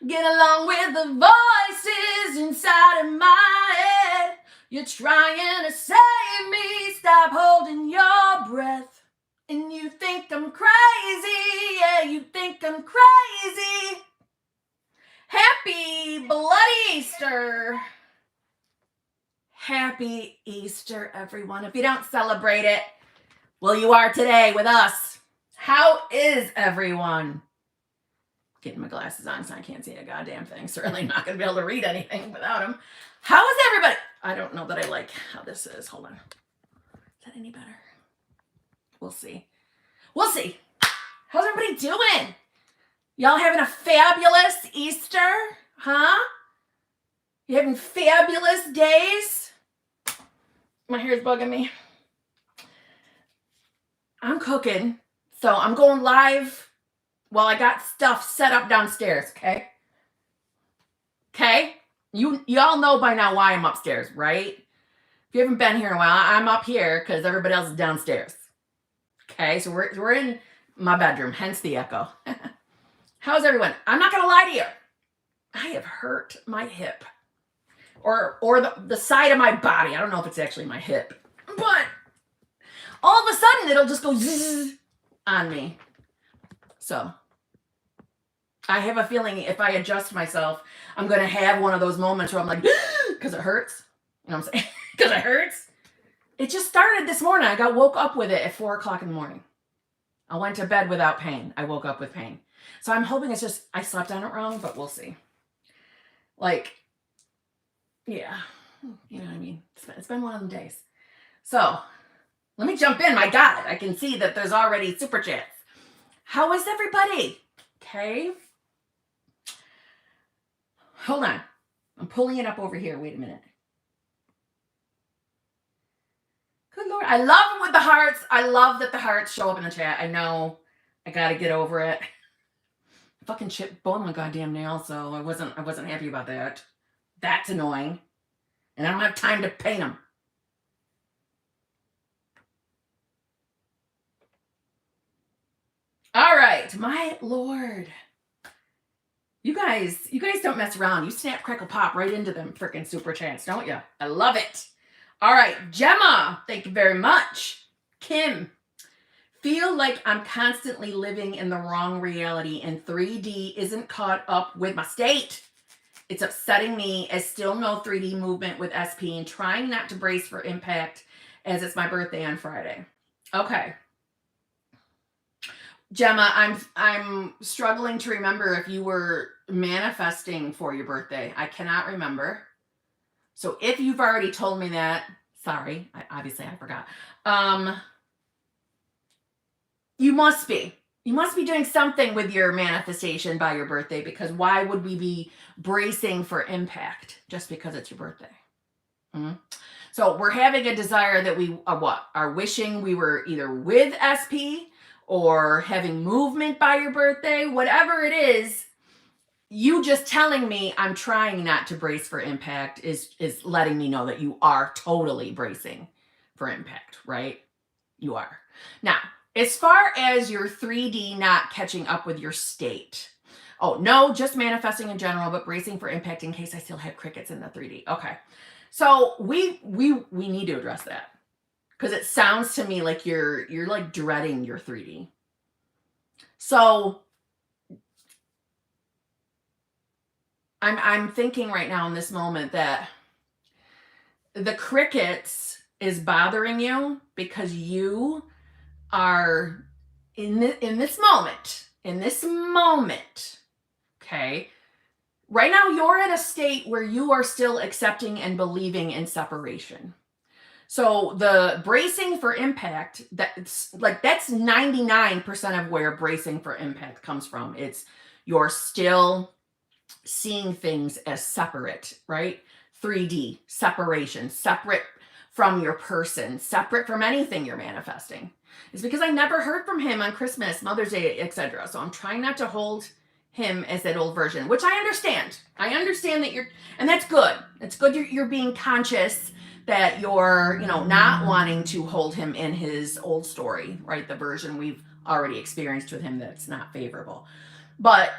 Get along with the voices inside of my head. You're trying to save me. Stop holding your breath. And you think I'm crazy. Yeah, you think I'm crazy. Happy Bloody Easter. Happy Easter, everyone. If you don't celebrate it, well, you are today with us. How is everyone? Getting my glasses on so I can't see a goddamn thing. Certainly not going to be able to read anything without them. How is everybody? I don't know that I like how this is. Hold on. Is that any better? We'll see. We'll see. How's everybody doing? Y'all having a fabulous Easter? Huh? You having fabulous days? My hair's bugging me. I'm cooking, so I'm going live while I got stuff set up downstairs, okay? Okay? Y'all know by now why I'm upstairs, right? If you haven't been here in a while, I'm up here because everybody else is downstairs. Okay, so we're in my bedroom, hence the echo. How's everyone? I'm not going to lie to you. I have hurt my hip. Or the side of my body. I don't know if it's actually my hip. But all of a sudden, it'll just go zzz on me. So I have a feeling if I adjust myself, I'm going to have one of those moments where I'm like, because it hurts. You know what I'm saying? Because it hurts. It just started this morning. I got woke up with it at 4 o'clock in the morning. I went to bed without pain. I woke up with pain. So I'm hoping it's just I slept on it wrong, but we'll see. Like, yeah, you know what I mean? It's been one of them days. So let me jump in. My God, I can see that there's already super chats. How is everybody? Okay. Hold on. I'm pulling it up over here. Wait a minute. Good Lord. I love it with the hearts. I love that the hearts show up in the chat. I know I got to get over it. Fucking chipped bone my goddamn nail, so I wasn't happy about that. That's annoying. And I don't have time to paint them. All right, my Lord. You guys don't mess around. You snap, crackle, pop right into them freaking super chats, don't you? I love it. All right, Gemma, thank you very much. Kim, feel like I'm constantly living in the wrong reality and 3D isn't caught up with my state. It's upsetting me as still no 3D movement with SP and trying not to brace for impact as it's my birthday on Friday. Okay. Gemma, I'm struggling to remember if you were manifesting for your birthday. I cannot remember. So if you've already told me that, sorry, obviously I forgot. You must be doing something with your manifestation by your birthday, because why would we be bracing for impact just because it's your birthday? Mm-hmm. So we're having a desire that we are wishing we were either with SP or having movement by your birthday, whatever it is. You just telling me I'm trying not to brace for impact is letting me know that you are totally bracing for impact, right? You are. Now, as far as your 3D not catching up with your state. Oh, no, just manifesting in general, but bracing for impact in case I still have crickets in the 3D. Okay. So we need to address that, because it sounds to me like you're like dreading your 3D. So I'm thinking right now in this moment that the crickets is bothering you because you are in this moment, okay? Right now you're in a state where you are still accepting and believing in separation. So the bracing for impact, that's 99% of where bracing for impact comes from. It's you're still seeing things as separate, right? 3D, separation, separate from your person, separate from anything you're manifesting. It's because I never heard from him on Christmas, Mother's Day, etc. So I'm trying not to hold him as that old version, which I understand. I understand that and that's good. It's good you're being conscious that you're, not wanting to hold him in his old story, right? The version we've already experienced with him that's not favorable. But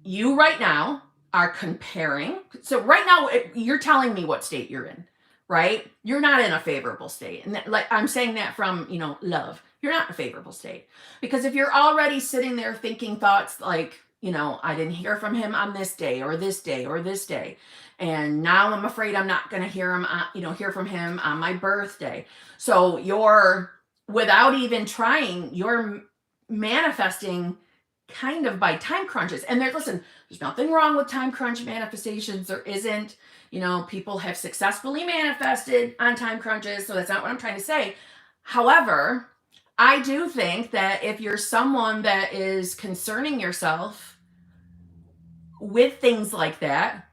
you right now are comparing. So right now, you're telling me what state you're in, right? You're not in a favorable state. And like I'm saying that from, love. You're not in a favorable state. Because if you're already sitting there thinking thoughts like, I didn't hear from him on this day or this day or this day. And now I'm afraid I'm not going to hear from him on my birthday. So you're, without even trying, you're manifesting kind of by time crunches. And listen, there's nothing wrong with time crunch manifestations. There isn't. People have successfully manifested on time crunches. So that's not what I'm trying to say. However, I do think that if you're someone that is concerning yourself with things like that,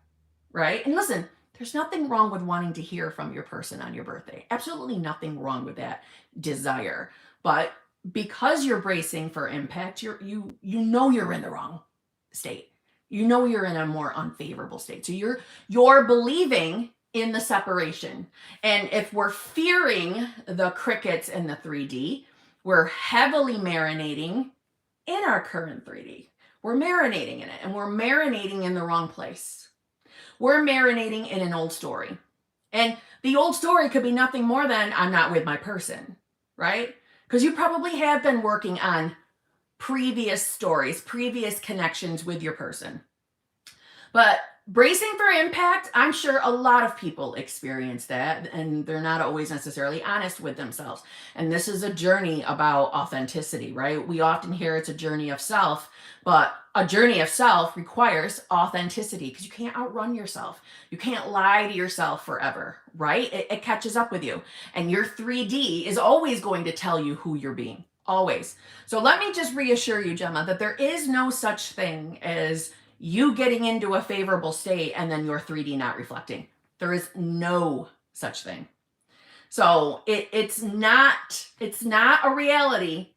right? And listen, there's nothing wrong with wanting to hear from your person on your birthday. Absolutely nothing wrong with that desire. But because you're bracing for impact, you're in the wrong state. You're in a more unfavorable state. So you're believing in the separation. And if we're fearing the crickets in the 3D, we're heavily marinating in our current 3D. We're marinating in it, and we're marinating in the wrong place. We're marinating in an old story. And the old story could be nothing more than I'm not with my person, right? Because you probably have been working on previous stories, previous connections with your person. But bracing for impact, I'm sure a lot of people experience that, and they're not always necessarily honest with themselves. And this is a journey about authenticity, right? We often hear it's a journey of self, but a journey of self requires authenticity because you can't outrun yourself. You can't lie to yourself forever, right? It catches up with you. And your 3D is always going to tell you who you're being, always. So let me just reassure you, Gemma, that there is no such thing as you getting into a favorable state and then your 3D not reflecting. There is no such thing. So it's not a reality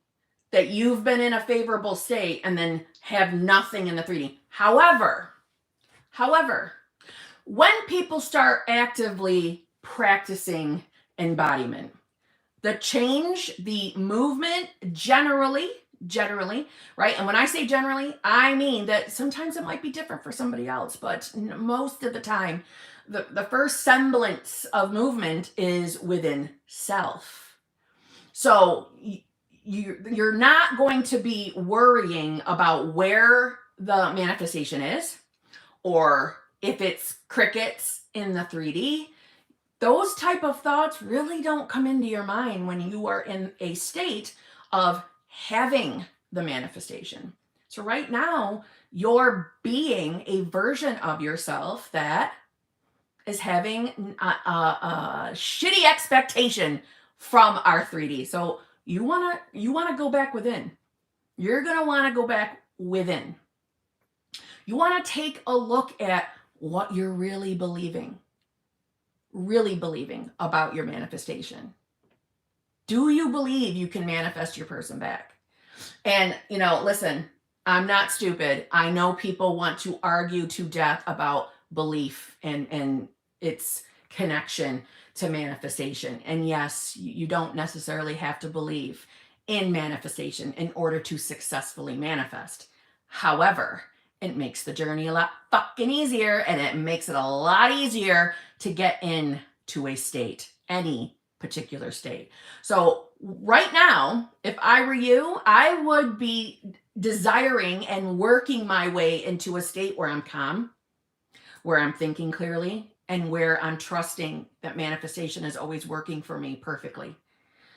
that you've been in a favorable state and then have nothing in the 3D. However, when people start actively practicing embodiment, the change, the movement generally, right? And when I say generally, I mean that sometimes it might be different for somebody else, but most of the time, the first semblance of movement is within self. So you're not going to be worrying about where the manifestation is, or if it's crickets in the 3D. Those type of thoughts really don't come into your mind when you are in a state of having the manifestation. So right now, you're being a version of yourself that is having a shitty expectation from our 3D. So you want to go back within. You're going to want to go back within. You want to take a look at what you're really believing about your manifestation. Do you believe you can manifest your person back? And, listen, I'm not stupid. I know people want to argue to death about belief and its connection to manifestation. And yes, you don't necessarily have to believe in manifestation in order to successfully manifest. However, it makes the journey a lot fucking easier, and it makes it a lot easier to get into a state, any particular state. So right now, if I were you, I would be desiring and working my way into a state where I'm calm, where I'm thinking clearly, and where I'm trusting that manifestation is always working for me perfectly.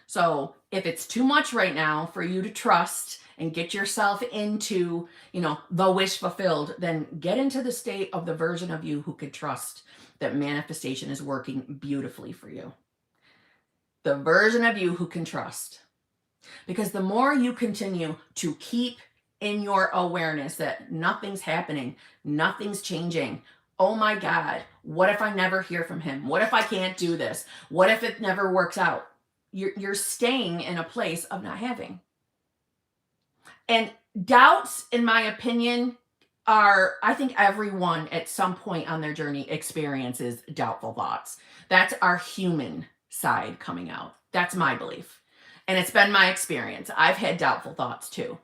So if it's too much right now for you to trust and get yourself into, the wish fulfilled, then get into the state of the version of you who can trust that manifestation is working beautifully for you. The version of you who can trust. Because the more you continue to keep in your awareness that nothing's happening, nothing's changing. Oh my God, what if I never hear from him? What if I can't do this? What if it never works out? You're staying in a place of not having. And doubts, in my opinion, I think everyone at some point on their journey experiences doubtful thoughts. That's our human side coming out. That's my belief. And it's been my experience. I've had doubtful thoughts too.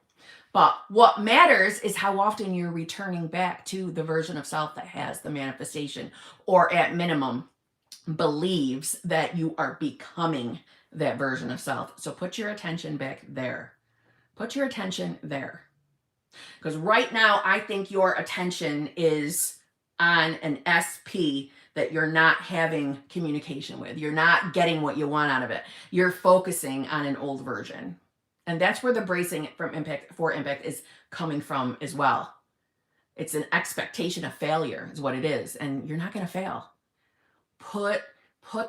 But what matters is how often you're returning back to the version of self that has the manifestation, or at minimum believes that you are becoming that version of self. So put your attention back there. Put your attention there. Because right now, I think your attention is on an SP that you're not having communication with. You're not getting what you want out of it. You're focusing on an old version. And that's where the bracing from impact for impact is coming from as well. It's an expectation of failure is what it is. And you're not going to fail. Put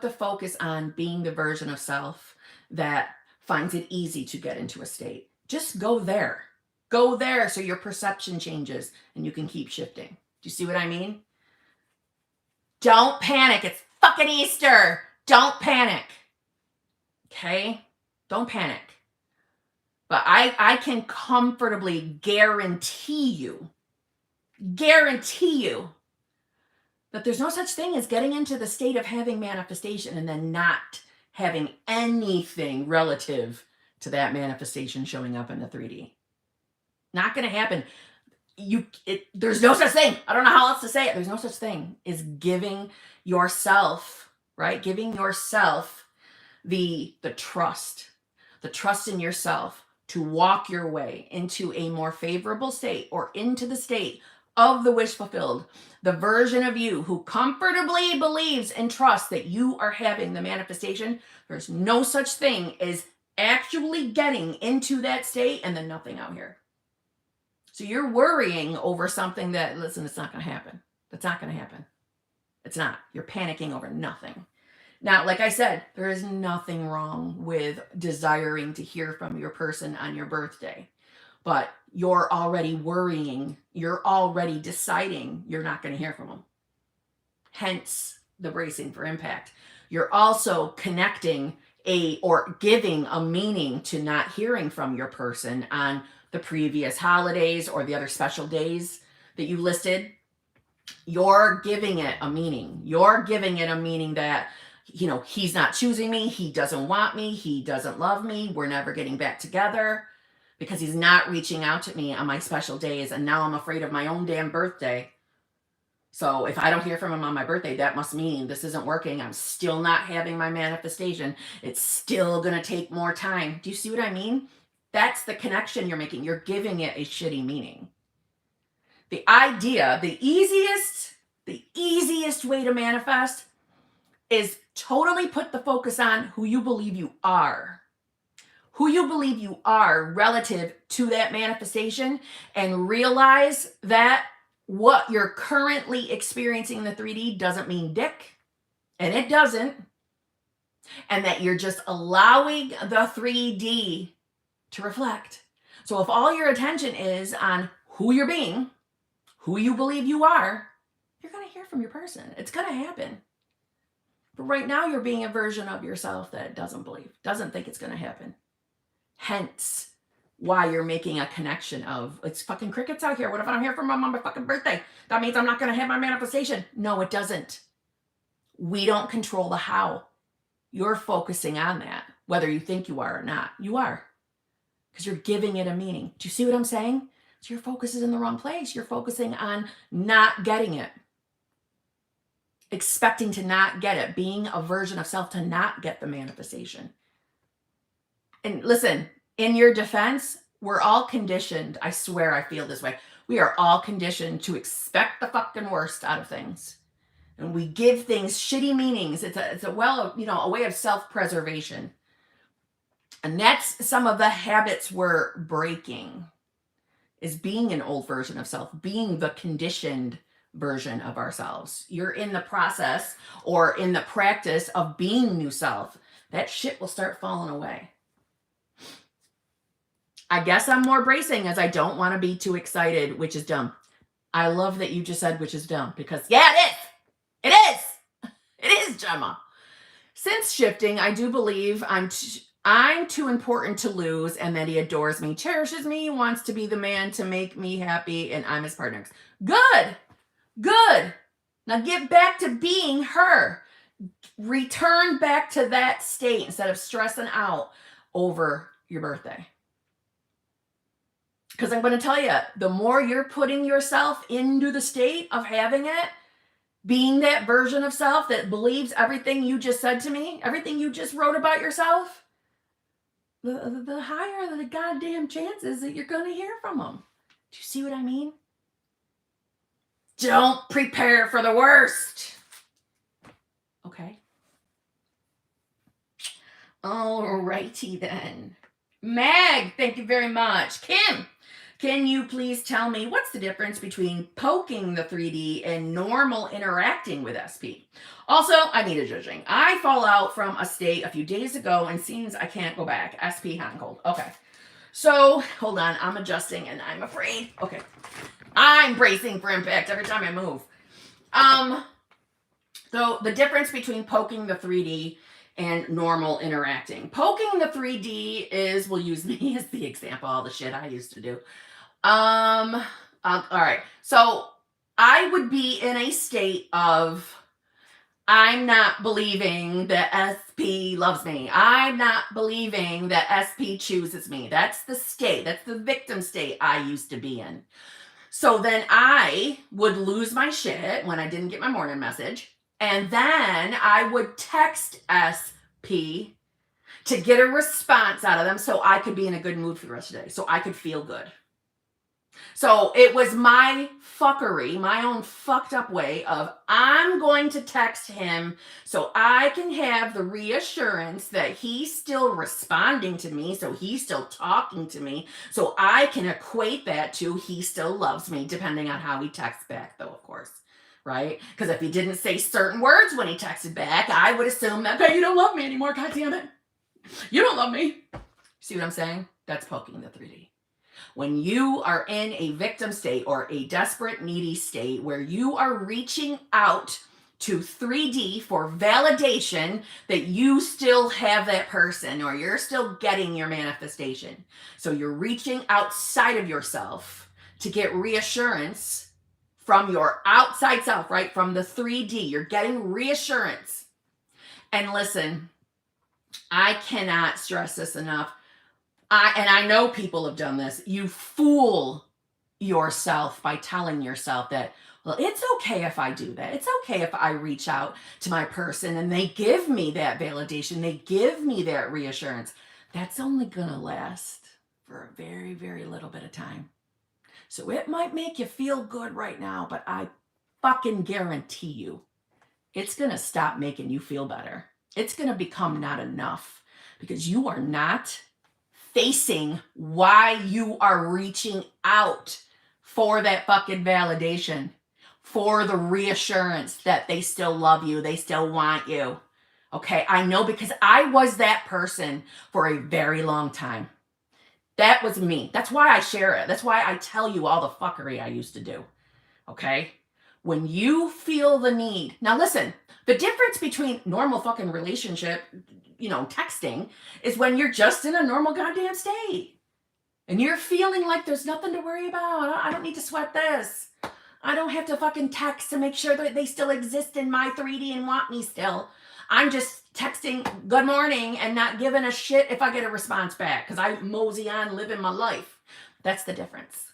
the focus on being the version of self that finds it easy to get into a state. Just go there. Go there so your perception changes and you can keep shifting. Do you see what I mean? Don't panic. It's fucking Easter. Don't panic. Okay? Don't panic. But I can comfortably guarantee you that there's no such thing as getting into the state of having manifestation and then not having anything relative to that manifestation showing up in the 3D. Not going to happen. There's no such thing. I don't know how else to say it. There's no such thing as giving yourself, right? Giving yourself the trust in yourself to walk your way into a more favorable state, or into the state of the wish fulfilled, the version of you who comfortably believes and trusts that you are having the manifestation. There's no such thing as actually getting into that state and then nothing out here. So you're worrying over something that, listen, it's not going to happen. That's not going to happen. It's not. You're panicking over nothing. Now, like I said, there is nothing wrong with desiring to hear from your person on your birthday, but you're already worrying. You're already deciding you're not going to hear from them. Hence the bracing for impact. You're also connecting or giving a meaning to not hearing from your person on the previous holidays or the other special days that you listed. You're giving it a meaning. You're giving it a meaning that, he's not choosing me. He doesn't want me. He doesn't love me. We're never getting back together because he's not reaching out to me on my special days. And now I'm afraid of my own damn birthday. So if I don't hear from him on my birthday, that must mean this isn't working. I'm still not having my manifestation. It's still going to take more time. Do you see what I mean? That's the connection you're making. You're giving it a shitty meaning. The idea, the easiest way to manifest is totally put the focus on who you believe you are. Who you believe you are relative to that manifestation, and realize that what you're currently experiencing in the 3D doesn't mean dick, and it doesn't, and that you're just allowing the 3D to reflect. So if all your attention is on who you're being, who you believe you are, you're going to hear from your person. It's going to happen. But right now you're being a version of yourself that doesn't think it's going to happen. Hence why you're making a connection of, it's fucking crickets out here. What if I don't hear from mom on my fucking birthday? That means I'm not going to have my manifestation. No, it doesn't. We don't control the how. You're focusing on that, whether you think you are or not. You are. Because you're giving it a meaning. Do you see what I'm saying? So your focus is in the wrong place. You're focusing on not getting it. Expecting to not get it. Being a version of self to not get the manifestation. And listen, in your defense, we're all conditioned. I swear I feel this way. We are all conditioned to expect the fucking worst out of things. And we give things shitty meanings. It's a way of self-preservation. And that's some of the habits we're breaking, is being an old version of self, being the conditioned version of ourselves. You're in the process or in the practice of being new self. That shit will start falling away. I guess I'm more bracing as I don't want to be too excited, which is dumb. I love that you just said which is dumb, because yeah, it is. It is. It is, Gemma. Since shifting, I do believe I'm too important to lose, and that he adores me, cherishes me, wants to be the man to make me happy, and I'm his partner. Good. Good. Now get back to being her. Return back to that state instead of stressing out over your birthday. Because I'm going to tell you, the more you're putting yourself into the state of having it, being that version of self that believes everything you just said to me, everything you just wrote about yourself, the higher the goddamn chances that you're going to hear from them. Do you see what I mean? Don't prepare for the worst. Okay. Alrighty then. Mag, thank you very much. Kim, can you please tell me what's the difference between poking the 3D and normal interacting with SP? Also, I need a judging. I fall out from a state a few days ago and seems I can't go back. SP hot and cold. Okay. So, hold on. I'm adjusting and I'm afraid. Okay. I'm bracing for impact every time I move. So the difference between poking the 3D and normal interacting. Poking the 3D is, we'll use me as the example, all the shit I used to do. All right. So I would be in a state of, I'm not believing that SP loves me. I'm not believing that SP chooses me. That's the state. That's the victim state I used to be in. So then I would lose my shit when I didn't get my morning message. And then I would text SP to get a response out of them so I could be in a good mood for the rest of the day, so I could feel good. So it was my fuckery, my own fucked up way of, I'm going to text him so I can have the reassurance that he's still responding to me, so he's still talking to me, so I can equate that to he still loves me, depending on how he texts back, though, of course. Right? Because if he didn't say certain words when he texted back, I would assume that, hey, you don't love me anymore, God damn it. You don't love me. See what I'm saying? That's poking the 3D. When you are in a victim state or a desperate, needy state where you are reaching out to 3D for validation that you still have that person or you're still getting your manifestation. So you're reaching outside of yourself to get reassurance from your outside self, right? From the 3D, you're getting reassurance. And listen, I cannot stress this enough. I know people have done this. You fool yourself by telling yourself that, well, it's okay if I do that. It's okay if I reach out to my person and they give me that validation. They give me that reassurance. That's only going to last for a very, very little bit of time. So it might make you feel good right now, but I fucking guarantee you, it's going to stop making you feel better. It's going to become not enough because you are not facing why you are reaching out for that fucking validation, for the reassurance that they still love you, they still want you. Okay, I know because I was that person for a very long time. That was me. That's why I share it. That's why I tell you all the fuckery I used to do. Okay? When you feel the need. Now listen, the difference between normal fucking relationship, texting, is when you're just in a normal goddamn state. And you're feeling like there's nothing to worry about. I don't need to sweat this. I don't have to fucking text to make sure that they still exist in my 3D and want me still. I'm just texting good morning and not giving a shit if I get a response back because I mosey on living my life. That's the difference.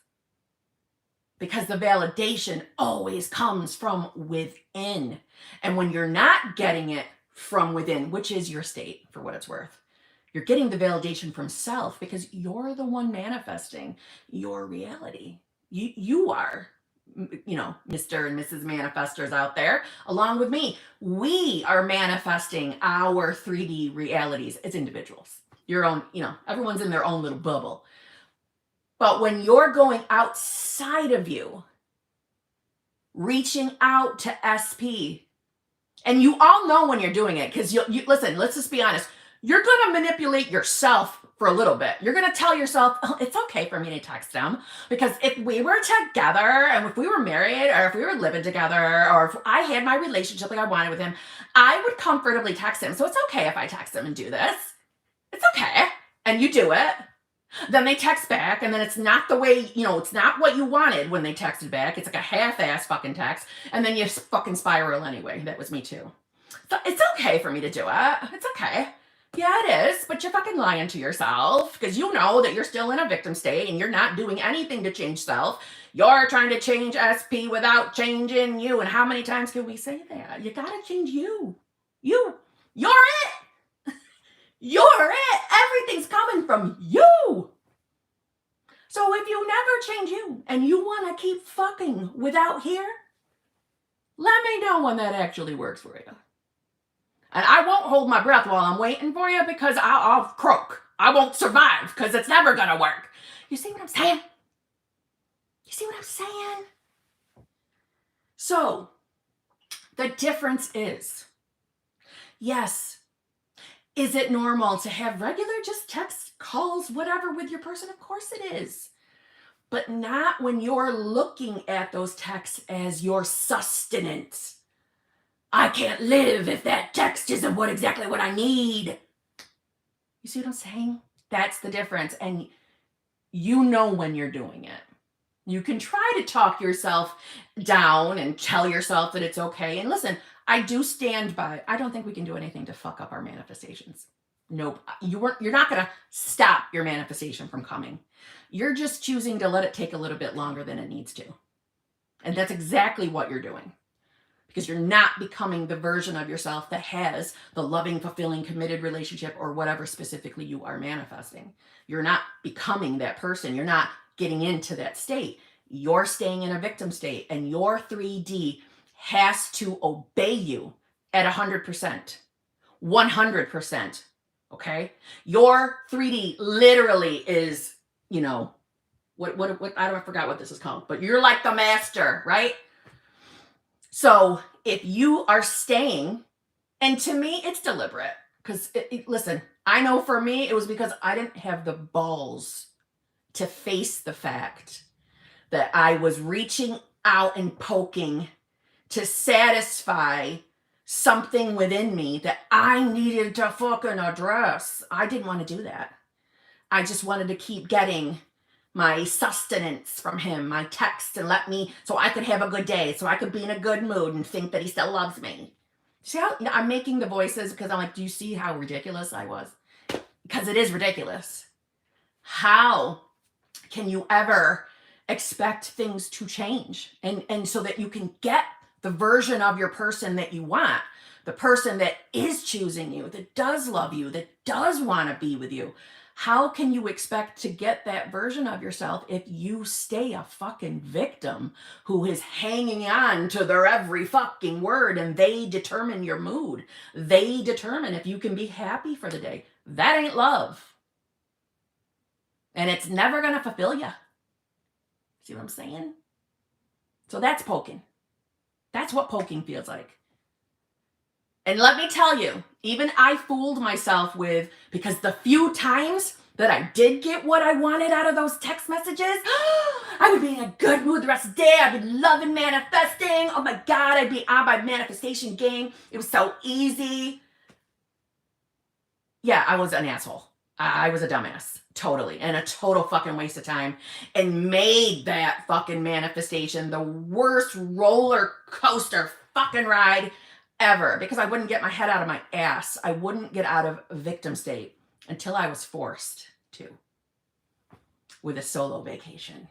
Because the validation always comes from within. And when you're not getting it from within, which is your state for what it's worth, you're getting the validation from self because you're the one manifesting your reality. You are. Mr. and Mrs. Manifestors out there, along with me, we are manifesting our 3D realities as individuals. Your own, everyone's in their own little bubble. But when you're going outside of you, reaching out to SP, and you all know when you're doing it, because you listen, let's just be honest, you're going to manipulate yourself for a little bit. You're going to tell yourself, oh, it's okay for me to text him because if we were together and if we were married or if we were living together or if I had my relationship like I wanted with him, I would comfortably text him. So it's okay if I text him and do this. It's okay. And you do it. Then they text back and then it's not the way, it's not what you wanted when they texted back. It's like a half-ass fucking text. And then you fucking spiral anyway. That was me too. So it's okay for me to do it. It's okay. Yeah, it is, but you're fucking lying to yourself because you know that you're still in a victim state and you're not doing anything to change self. You're trying to change SP without changing you. And how many times can we say that? You gotta change you. You're it. You're it. Everything's coming from you. So if you never change you and you want to keep fucking without here, let me know when that actually works for you. And I won't hold my breath while I'm waiting for you because I'll croak. I won't survive because it's never going to work. You see what I'm saying? You see what I'm saying? So the difference is, yes, is it normal to have regular just text calls, whatever, with your person? Of course it is. But not when you're looking at those texts as your sustenance. I can't live if that text isn't exactly what I need. You see what I'm saying? That's the difference. And you know when you're doing it. You can try to talk yourself down and tell yourself that it's okay. And listen, I do stand by, I don't think we can do anything to fuck up our manifestations. Nope. You're not going to stop your manifestation from coming. You're just choosing to let it take a little bit longer than it needs to. And that's exactly what you're doing. Because you're not becoming the version of yourself that has the loving, fulfilling, committed relationship or whatever specifically you are manifesting. You're not becoming that person. You're not getting into that state. You're staying in a victim state, and your 3D has to obey you at 100%, 100%. Okay? Your 3D literally is, what I forgot what this is called, but you're like the master, right? So if you are staying, and to me, it's deliberate, because listen, I know for me, it was because I didn't have the balls to face the fact that I was reaching out and poking to satisfy something within me that I needed to fucking address. I didn't want to do that. I just wanted to keep getting my sustenance from him, my text, and so I could have a good day, so I could be in a good mood and think that he still loves me. See how I'm making the voices because I'm like, do you see how ridiculous I was? Because it is ridiculous. How can you ever expect things to change? And so that you can get the version of your person that you want, the person that is choosing you, that does love you, that does want to be with you. How can you expect to get that version of yourself if you stay a fucking victim who is hanging on to their every fucking word, and they determine your mood? They determine if you can be happy for the day. That ain't love. And it's never going to fulfill you. See what I'm saying? So that's poking. That's what poking feels like. And let me tell you, even I fooled myself because the few times that I did get what I wanted out of those text messages, I would be in a good mood the rest of the day. I'd be loving manifesting. Oh my God, I'd be on my manifestation game. It was so easy. Yeah, I was an asshole. I was a dumbass. Totally. And a total fucking waste of time. And made that fucking manifestation the worst roller coaster fucking ride ever, because I wouldn't get my head out of my ass. I wouldn't get out of victim state until I was forced to, with a solo vacation.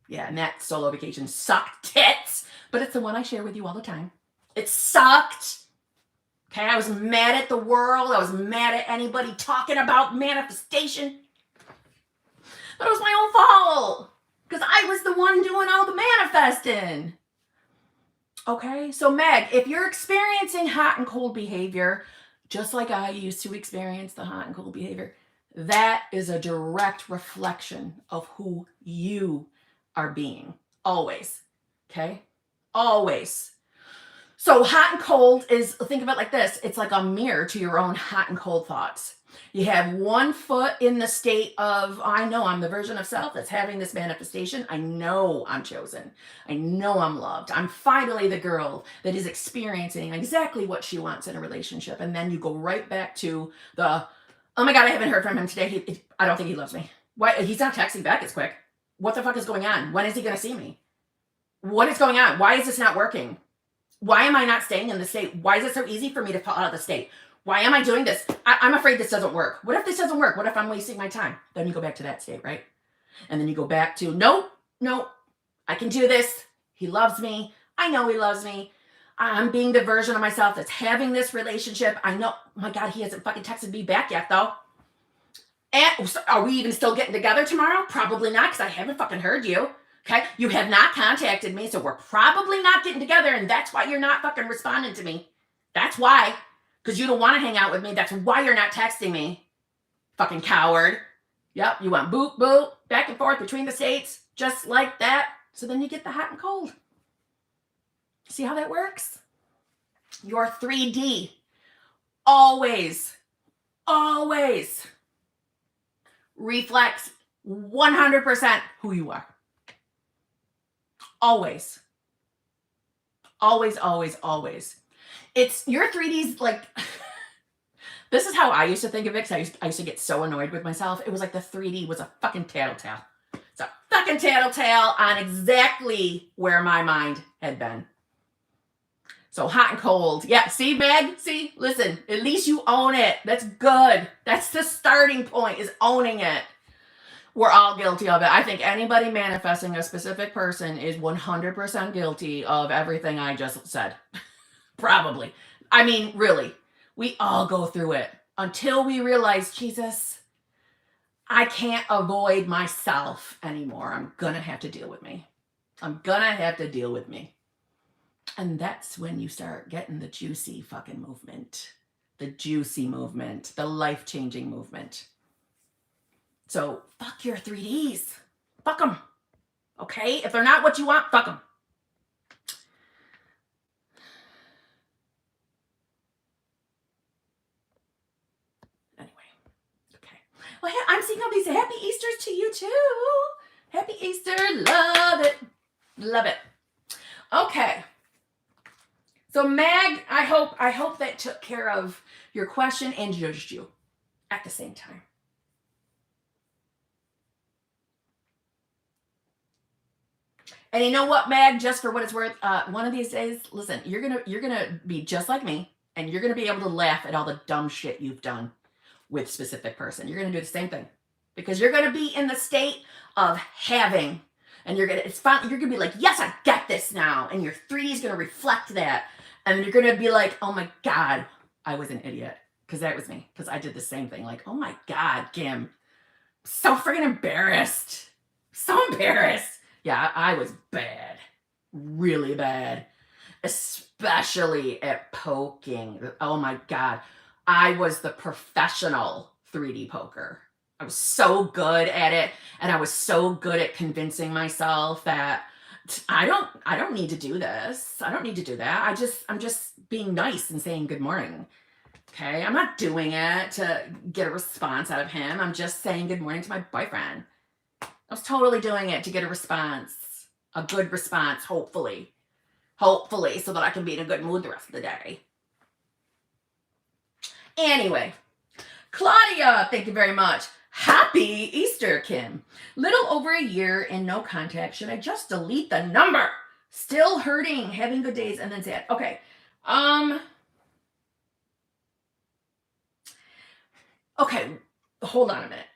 Yeah, and that solo vacation sucked tits, but it's the one I share with you all the time. It sucked. Okay, I was mad at the world. I was mad at anybody talking about manifestation. But it was my own fault, because I was the one doing all the manifesting. Okay, so Meg, if you're experiencing hot and cold behavior, just like I used to experience the hot and cold behavior, that is a direct reflection of who you are being. Always. Okay? Always. So hot and cold is, think of it like this. It's like a mirror to your own hot and cold thoughts. You have one foot in the state of, I know I'm the version of self that's having this manifestation. I know I'm chosen. I know I'm loved. I'm finally the girl that is experiencing exactly what she wants in a relationship. And then you go right back to oh my God, I haven't heard from him today. I don't think he loves me. Why? He's not texting back as quick. What the fuck is going on? When is he going to see me? What is going on? Why is this not working? Why am I not staying in the state? Why is it so easy for me to fall out of the state? Why am I doing this? I'm afraid this doesn't work. What if this doesn't work? What if I'm wasting my time? Then you go back to that state, right? And then you go back to, nope, I can do this. He loves me. I know he loves me. I'm being the version of myself that's having this relationship. I know, oh my God, he hasn't fucking texted me back yet though. And are we even still getting together tomorrow? Probably not, because I haven't fucking heard you. Okay? You have not contacted me, so we're probably not getting together, and that's why you're not fucking responding to me. That's why. Because you don't want to hang out with me. That's why you're not texting me. Fucking coward. Yep, you went boop, boop, back and forth between the states, just like that. So then you get the hot and cold. See how that works? Your 3D. Always reflects 100% who you are. Always. It's your 3D's like, this is how I used to think of it, because I used to get so annoyed with myself. It was like the 3D was a fucking tattletale. It's a fucking tattletale on exactly where my mind had been. So hot and cold. Yeah, see, Meg? See? Listen, at least you own it. That's good. That's the starting point, is owning it. We're all guilty of it. I think anybody manifesting a specific person is 100% guilty of everything I just said. Probably. I mean, really. We all go through it until we realize, Jesus, I can't avoid myself anymore. I'm going to have to deal with me. And that's when you start getting the juicy fucking movement. The juicy movement. The life-changing movement. So, fuck your 3Ds. Fuck them. Okay? If they're not what you want, fuck them. Anyway. Okay. Well, I'm seeing all these happy Easters to you, too. Happy Easter. Love it. Love it. Okay. So, Mag, I hope that took care of your question and judged you at the same time. And you know what, Mag, just for what it's worth, one of these days, listen, you're gonna be just like me, and you're gonna be able to laugh at all the dumb shit you've done with specific person. You're gonna do the same thing, because you're gonna be in the state of having, and it's fun. You're gonna be like, yes, I get this now, and your 3D is gonna reflect that, and you're gonna be like, oh my God, I was an idiot, because that was me, because I did the same thing. Like, oh my God, Kim, so friggin' embarrassed, so embarrassed. Yeah, I was bad, really bad, especially at poking. Oh my God. I was the professional 3D poker. I was so good at it, and I was so good at convincing myself that I don't need to do this. I don't need to do that. I'm just being nice and saying good morning. Okay? I'm not doing it to get a response out of him. I'm just saying good morning to my boyfriend. I was totally doing it to get a response, a good response, hopefully, so that I can be in a good mood the rest of the day. Anyway, Claudia, thank you very much. Happy Easter, Kim. Little over a year in no contact. Should I just delete the number? Still hurting, having good days, and then sad. Okay. Okay, hold on a minute.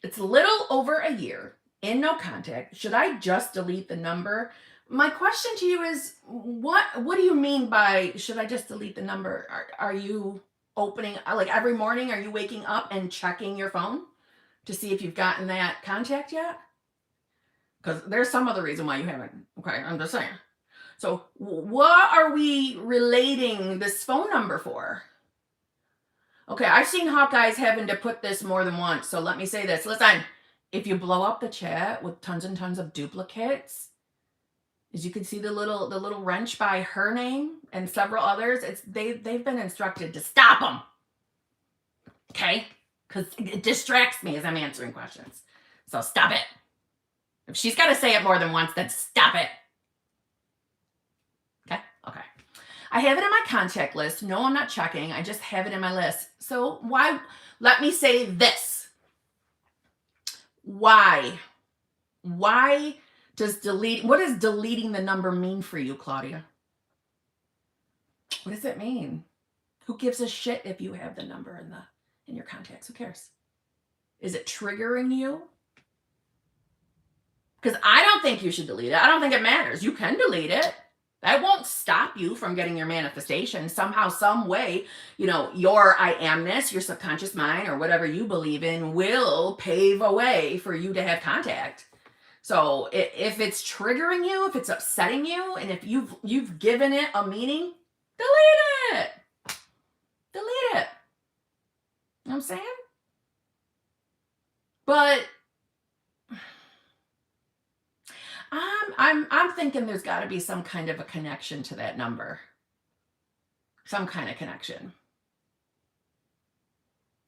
It's a little over a year in no contact. Should I just delete the number? My question to you is, what do you mean by should I just delete the number? Are you opening, like every morning, are you waking up and checking your phone to see if you've gotten that contact yet? Because there's some other reason why you haven't. Okay, I'm just saying. So what are we relating this phone number for? Okay, I've seen Hawkeyes having to put this more than once, so let me say this. Listen, if you blow up the chat with tons and tons of duplicates, as you can see the little wrench by her name and several others, they've been instructed to stop them. Okay? Because it distracts me as I'm answering questions. So stop it. If she's got to say it more than once, then stop it. Okay? Okay. I have it in my contact list. No, I'm not checking. I just have it in my list. So why? Let me say this. Why? Why does what does deleting the number mean for you, Claudia? What does it mean? Who gives a shit if you have the number in your contacts? Who cares? Is it triggering you? Because I don't think you should delete it. I don't think it matters. You can delete it. That won't stop you from getting your manifestation. Somehow, some way, your I amness, your subconscious mind, or whatever you believe in will pave a way for you to have contact. So if it's triggering you, if it's upsetting you, and if you've given it a meaning, delete it. Delete it. You know what I'm saying? But I'm thinking there's got to be some kind of a connection to that number. Some kind of connection.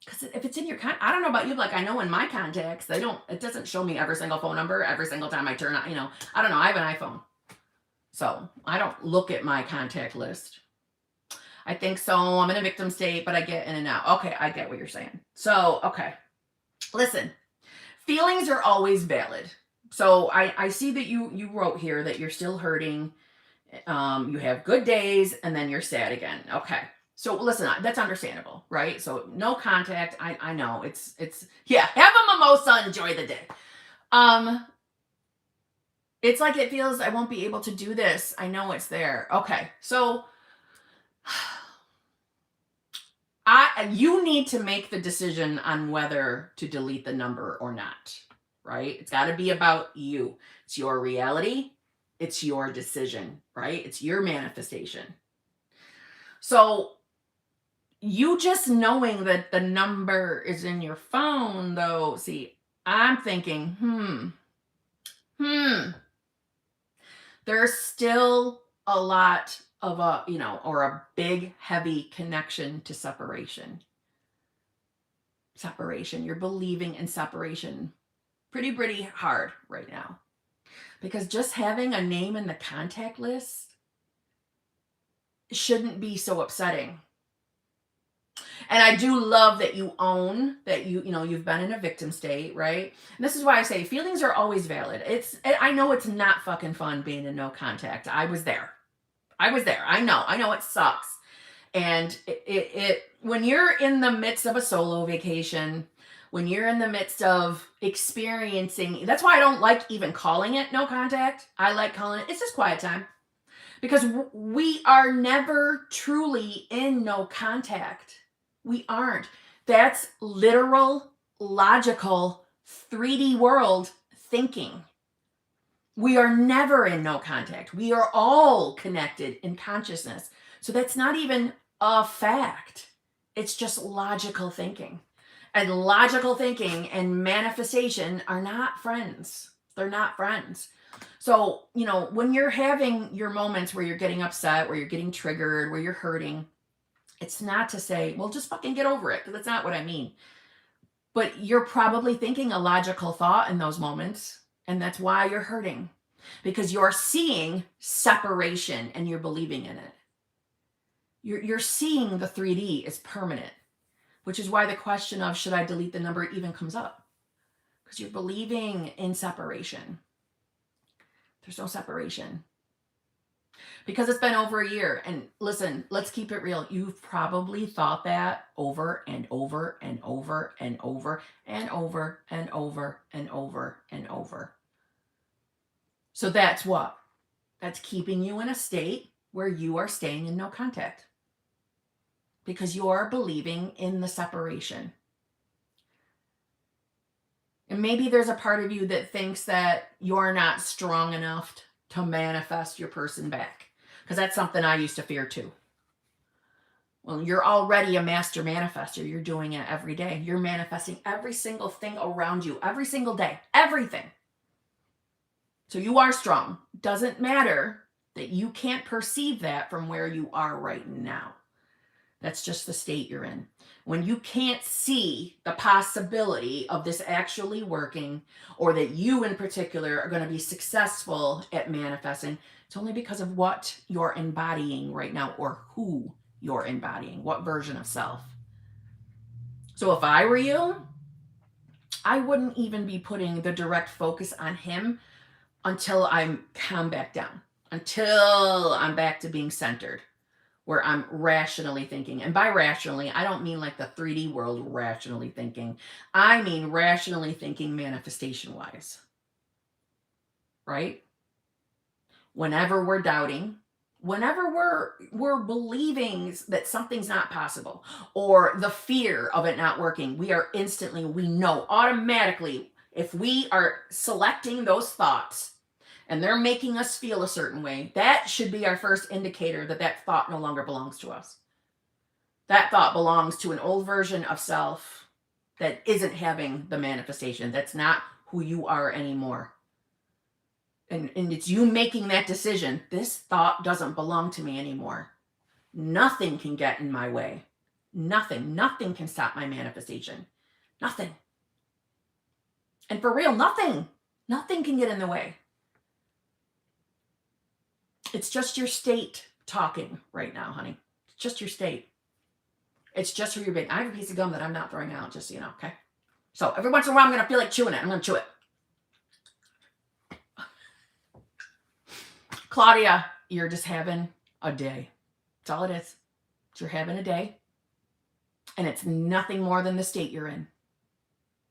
Because if it's in your I don't know about you, like I know in my contacts, it doesn't show me every single phone number every single time I turn on, I don't know, I have an iPhone. So I don't look at my contact list. I think so. I'm in a victim state, but I get in and out. Okay, I get what you're saying. So, okay. Listen, feelings are always valid. So I see that you wrote here that you're still hurting. You have good days and then you're sad again. Okay. So listen, that's understandable, right? So no contact. I know it's yeah, have a mimosa, enjoy the day. It's like it feels I won't be able to do this. I know it's there. Okay. So you need to make the decision on whether to delete the number or not, right? It's got to be about you. It's your reality. It's your decision, right? It's your manifestation. So you just knowing that the number is in your phone, though, see, I'm thinking, there's still a lot of a big, heavy connection to separation. Separation. You're believing in separation pretty hard right now. Because just having a name in the contact list shouldn't be so upsetting. And I do love that you own that you've been in a victim state, right? And this is why I say feelings are always valid. I know it's not fucking fun being in no contact. I was there. I know it sucks. And it when you're in the midst of a solo vacation, when you're in the midst of experiencing, that's why I don't like even calling it no contact. I like calling it's just quiet time. Because we are never truly in no contact. We aren't. That's literal, logical, 3D world thinking. We are never in no contact. We are all connected in consciousness. So that's not even a fact. It's just logical thinking. And logical thinking and manifestation are not friends. They're not friends. So, when you're having your moments where you're getting upset, where you're getting triggered, where you're hurting, it's not to say, well, just fucking get over it, because that's not what I mean. But you're probably thinking a logical thought in those moments, and that's why you're hurting, because you're seeing separation and you're believing in it. You're seeing the 3D is permanent, which is why the question of should I delete the number even comes up, because you're believing in separation. There's no separation. Because it's been over a year. And listen, let's keep it real. You've probably thought that over and over and over and over and over and over and over and over. So that's what? That's keeping you in a state where you are staying in no contact. Because you're believing in the separation. And maybe there's a part of you that thinks that you're not strong enough to manifest your person back. Because that's something I used to fear too. Well, you're already a master manifester. You're doing it every day. You're manifesting every single thing around you, every single day, everything. So you are strong. Doesn't matter that you can't perceive that from where you are right now. That's just the state you're in. When you can't see the possibility of this actually working, or that you in particular are going to be successful at manifesting, it's only because of what you're embodying right now, or who you're embodying, what version of self. So if I were you, I wouldn't even be putting the direct focus on him until I'm calm back down, until I'm back to being centered, where I'm rationally thinking. And by rationally, I don't mean like the 3D world rationally thinking. I mean rationally thinking manifestation-wise. Right? Whenever we're doubting, whenever we're believing that something's not possible, or the fear of it not working, we know automatically, if we are selecting those thoughts and they're making us feel a certain way, that should be our first indicator that that thought no longer belongs to us. That thought belongs to an old version of self that isn't having the manifestation. That's not who you are anymore. And it's you making that decision. This thought doesn't belong to me anymore. Nothing can get in my way. Nothing can stop my manifestation. Nothing. And for real, nothing can get in the way. It's just your state talking right now, honey. It's just your state. It's just who you're being. I have a piece of gum that I'm not throwing out, just so you know, okay? So every once in a while, I'm going to feel like chewing it. I'm going to chew it. Claudia, you're just having a day. That's all it is. You're having a day. And it's nothing more than the state you're in.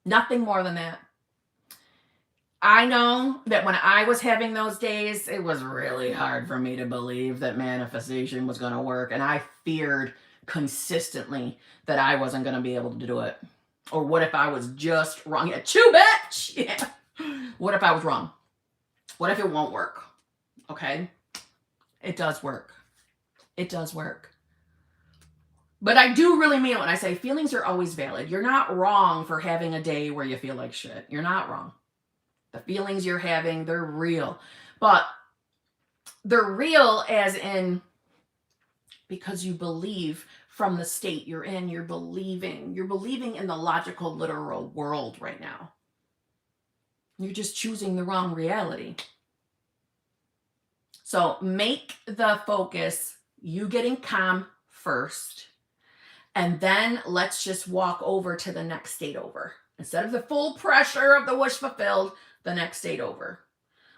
Nothing more than that. I know that when I was having those days, it was really hard for me to believe that manifestation was going to work. And I feared consistently that I wasn't going to be able to do it. Or what if I was just wrong? Yeah, chew, bitch! Yeah. What if I was wrong? What if it won't work? Okay? It does work. It does work. But I do really mean it when I say feelings are always valid. You're not wrong for having a day where you feel like shit. You're not wrong. The feelings you're having, they're real. But they're real as in because you believe from the state you're in, you're believing in the logical, literal world right now. You're just choosing the wrong reality. So make the focus you getting calm first. And then let's just walk over to the next state over. Instead of the full pressure of the wish fulfilled, the next state over,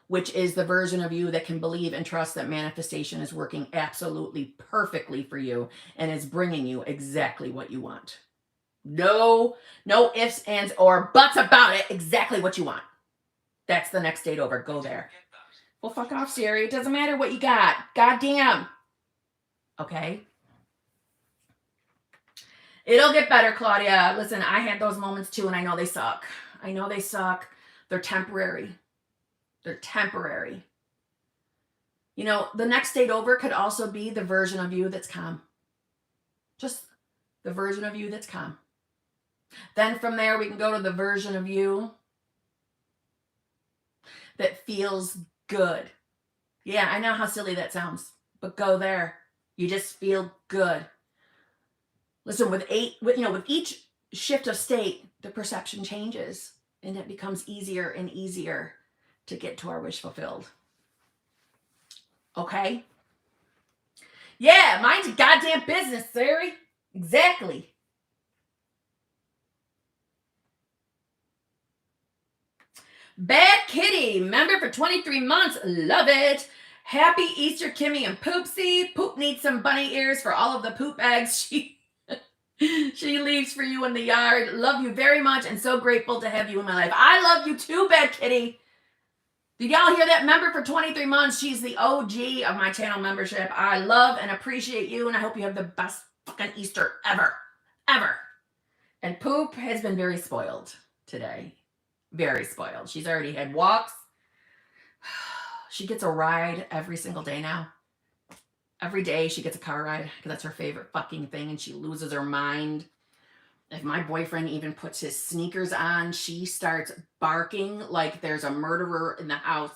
which is the version of you that can believe and trust that manifestation is working absolutely perfectly for you and is bringing you exactly what you want. No ifs, ands, or buts about it. Exactly what you want. That's the next state over. Go there. Well, fuck off, Siri. It doesn't matter what you got. Goddamn. Okay? It'll get better, Claudia. Listen, I had those moments too, and I know they suck. I know they suck. They're temporary. They're temporary. You know, the next state over could also be the version of you that's calm. Just the version of you that's calm. Then from there, we can go to the version of you that feels good. Yeah, I know how silly that sounds, but go there. You just feel good. Listen, with each shift of state, the perception changes and it becomes easier and easier to get to our wish fulfilled. Okay? Yeah, mind your goddamn business, Siri. Exactly. Bad Kitty, member for 23 months. Love it. Happy Easter, Kimmy and Poopsie. Poop needs some bunny ears for all of the poop eggs she leaves for you in the yard. Love you very much and so grateful to have you in my life. I love you too, Bad Kitty. Did y'all hear that? Member for 23 months. She's the OG of my channel membership. I love and appreciate you, and I hope you have the best fucking Easter ever. Ever. And Poop has been very spoiled today. Very spoiled. She's already had walks. She gets a ride every single day now. Every day she gets a car ride because that's her favorite fucking thing, and she loses her mind. If my boyfriend even puts his sneakers on, she starts barking like there's a murderer in the house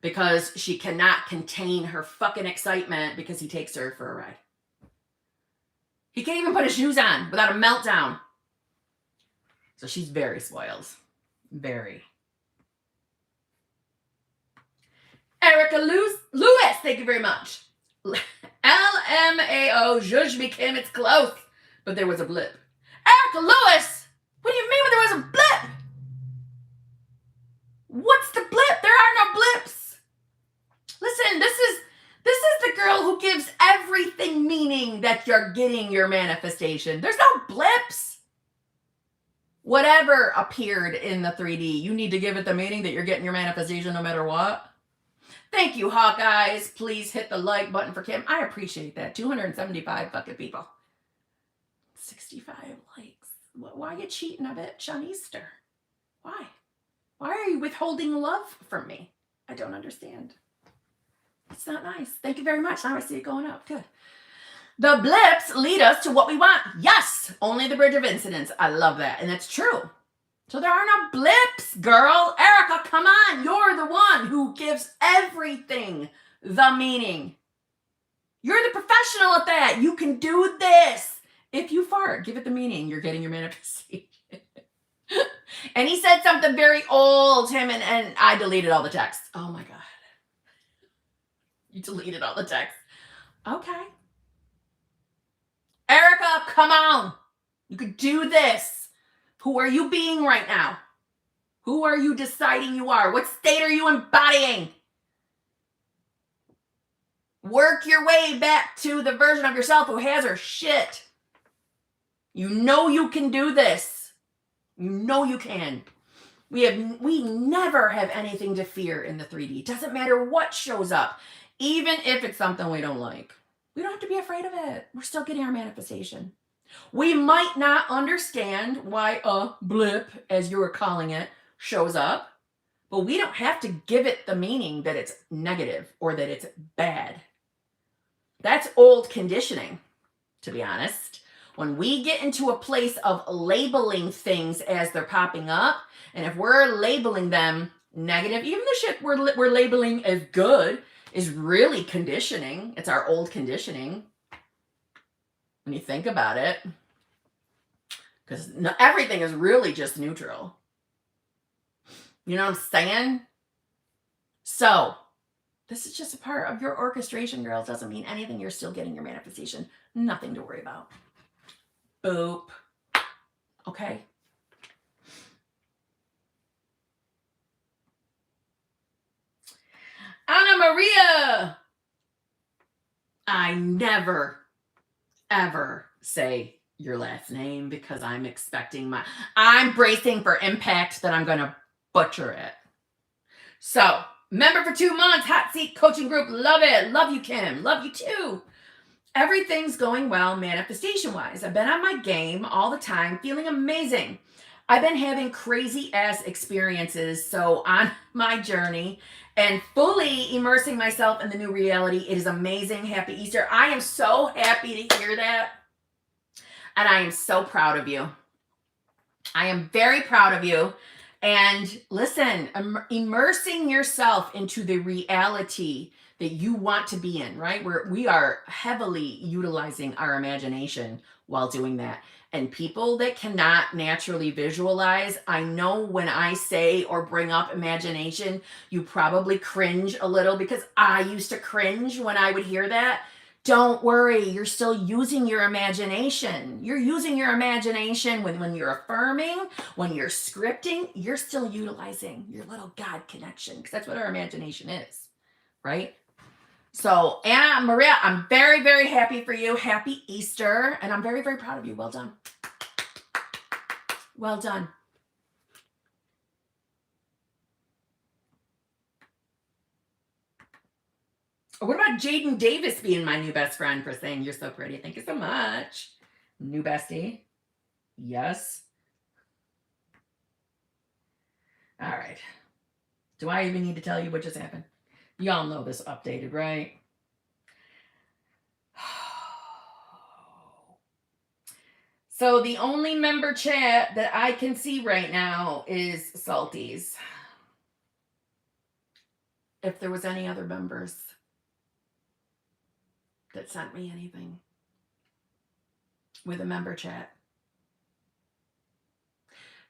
because she cannot contain her fucking excitement because he takes her for a ride. He can't even put his shoes on without a meltdown. So she's very spoiled. Very. Erica Lewis, thank you very much. LMAO, HBIC, it's close, but there was a blip. Erica Lewis, what do you mean when there was a blip? What's the blip? There are no blips. Listen, this is the girl who gives every everything meaning that you're getting your manifestation. There's no blips. Whatever appeared in the 3D, you need to give it the meaning that you're getting your manifestation no matter what. Thank you, Hawkeyes. Please hit the like button for Kim. I appreciate that. 275 fucking people. 65 likes. Why are you cheating a bitch on Easter? Why? Why are you withholding love from me? I don't understand. It's not nice. Thank you very much. Now I see it going up. Good. The blips lead us to what we want. Yes, only the bridge of incidents. I love that. And it's true. So there are no blips, girl. Erica, come on. You're the one who gives everything the meaning. You're the professional at that. You can do this. If you fart, give it the meaning. You're getting your manifestation. And he said something very old, him, and I deleted all the text. Oh my God. You deleted all the text. Okay. Erica, come on. You could do this. Who are you being right now? Who are you deciding you are? What state are you embodying? Work your way back to the version of yourself who has her shit. You know you can do this. You know you can. We never have anything to fear in the 3D. It doesn't matter what shows up, even if it's something we don't like. We don't have to be afraid of it. We're still getting our manifestation. We might not understand why a blip, as you were calling it, shows up, but we don't have to give it the meaning that it's negative or that it's bad. That's old conditioning, to be honest. When we get into a place of labeling things as they're popping up, and if we're labeling them negative, even the shit we're labeling as good is really conditioning. It's our old conditioning. When you think about it, because everything is really just neutral. You know what I'm saying? So, this is just a part of your orchestration, girls. Doesn't mean anything. You're still getting your manifestation. Nothing to worry about. Boop. Okay. Anna Maria. I never, ever say your last name because I'm bracing for impact that I'm going to butcher it. So, member for 2 months, hot seat coaching group. Love it. Love you, Kim. Love you too. Everything's going well manifestation-wise. I've been on my game all the time, feeling amazing. I've been having crazy-ass experiences, so on my journey and fully immersing myself in the new reality. It is amazing. Happy Easter. I am so happy to hear that, and I am so proud of you. I am very proud of you. And listen, immersing yourself into the reality that you want to be in, right? We are heavily utilizing our imagination while doing that. And people that cannot naturally visualize, I know when I say or bring up imagination, you probably cringe a little because I used to cringe when I would hear that. Don't worry, you're still using your imagination. You're using your imagination when you're affirming, when you're scripting, you're still utilizing your little God connection because that's what our imagination is, right? So, Anna Maria, I'm very, very happy for you. Happy Easter. And I'm very, very proud of you. Well done. Well done. What about Jaden Davis being my new best friend for saying you're so pretty? Thank you so much. New bestie. Yes. All right. Do I even need to tell you what just happened? Y'all know this updated, right? So the only member chat that I can see right now is Salties. If there was any other members that sent me anything with a member chat,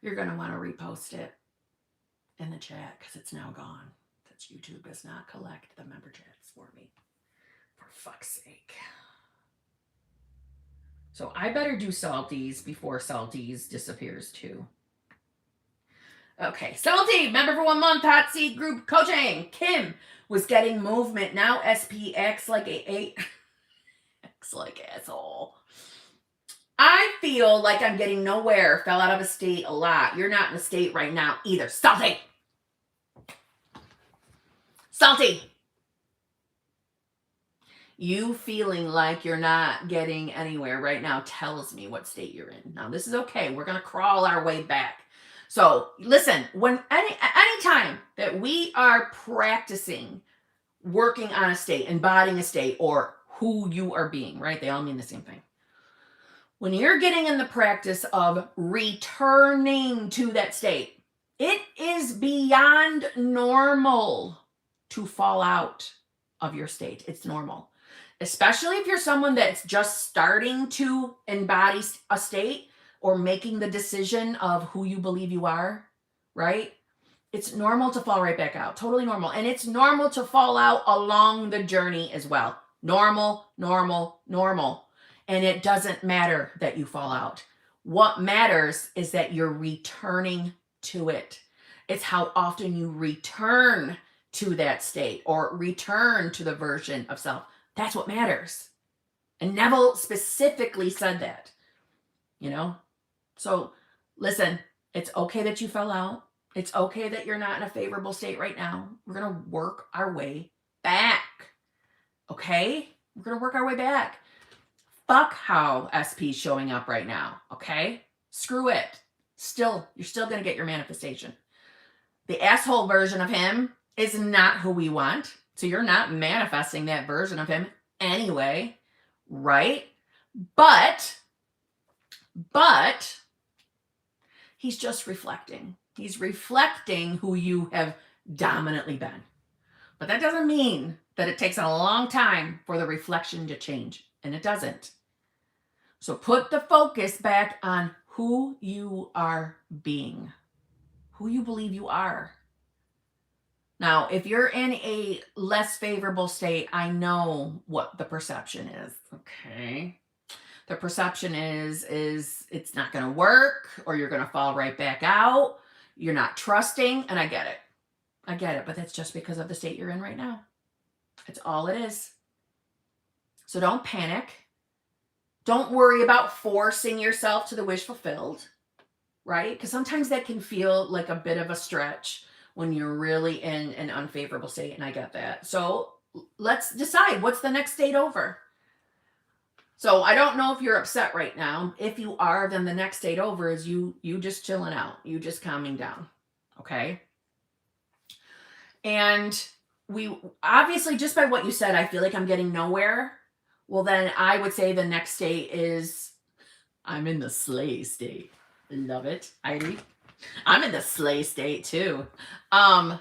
you're going to want to repost it in the chat because it's now gone. That's YouTube does not collect the member chats for me. For fuck's sake. So I better do Salties before Salties disappears too. Okay, Salty, member for 1 month, hot seat group coaching. Kim was getting movement. Now SPX like a 8. Like, asshole. I feel like I'm getting nowhere. Fell out of a state a lot. You're not in a state right now either. Salty. Salty. You feeling like you're not getting anywhere right now tells me what state you're in. Now, this is okay. We're going to crawl our way back. So listen, anytime that we are practicing working on a state, embodying a state, or who you are being, right? They all mean the same thing. When you're getting in the practice of returning to that state, it is beyond normal to fall out of your state. It's normal. Especially if you're someone that's just starting to embody a state or making the decision of who you believe you are, right? It's normal to fall right back out. Totally normal. And it's normal to fall out along the journey as well. Normal, normal, normal. And it doesn't matter that you fall out. What matters is that you're returning to it. It's how often you return to that state or return to the version of self. That's what matters. And Neville specifically said that, you know? So listen, it's okay that you fell out. It's okay that you're not in a favorable state right now. We're going to work our way back. Okay? We're going to work our way back. Fuck how SP's showing up right now. Okay? Screw it. You're still going to get your manifestation. The asshole version of him is not who we want. So you're not manifesting that version of him anyway, right? But he's just reflecting. He's reflecting who you have dominantly been. But that doesn't mean that it takes a long time for the reflection to change. And it doesn't. So put the focus back on who you are being, who you believe you are. Now, if you're in a less favorable state, I know what the perception is, okay? The perception is it's not going to work, or you're going to fall right back out. You're not trusting, and I get it. I get it, but that's just because of the state you're in right now. It's all it is. So don't panic. Don't worry about forcing yourself to the wish fulfilled, right? Because sometimes that can feel like a bit of a stretch when you're really in an unfavorable state, and I get that. So let's decide, what's the next state over? So I don't know if you're upset right now. If you are, then the next state over is you just chilling out, you just calming down, okay? And we obviously, just by what you said, I feel like I'm getting nowhere. Well, then I would say the next state is I'm in the slay state. Love it, Heidi. I'm in the slay state too. I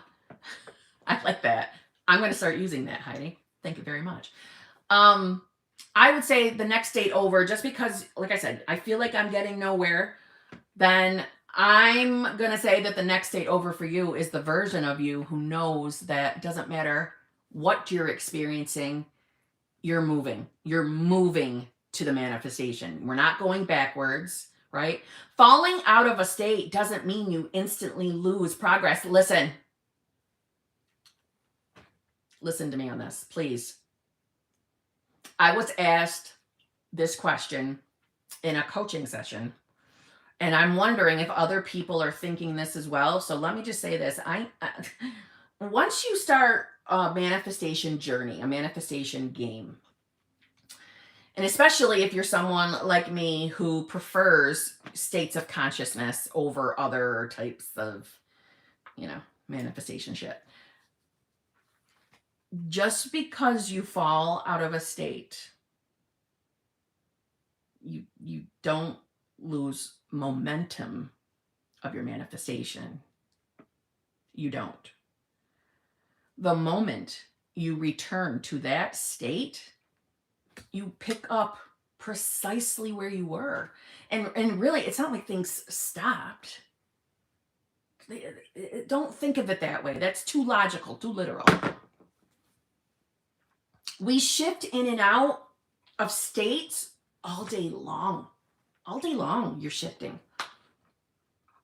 like that. I'm going to start using that, Heidi. Thank you very much. I would say the next state over, just because, like I said, I feel like I'm getting nowhere, then I'm going to say that the next state over for you is the version of you who knows that it doesn't matter what you're experiencing, you're moving. You're moving to the manifestation. We're not going backwards, right? Falling out of a state doesn't mean you instantly lose progress. Listen to me on this, please. I was asked this question in a coaching session, and I'm wondering if other people are thinking this as well. So let me just say this. Once you start a manifestation journey, a manifestation game, and especially if you're someone like me who prefers states of consciousness over other types of, manifestation shit. Just because you fall out of a state, you don't lose momentum of your manifestation. You don't. The moment you return to that state, you pick up precisely where you were. And really, it's not like things stopped. Don't think of it that way. That's too logical, too literal. We shift in and out of states all day long. All day long, you're shifting.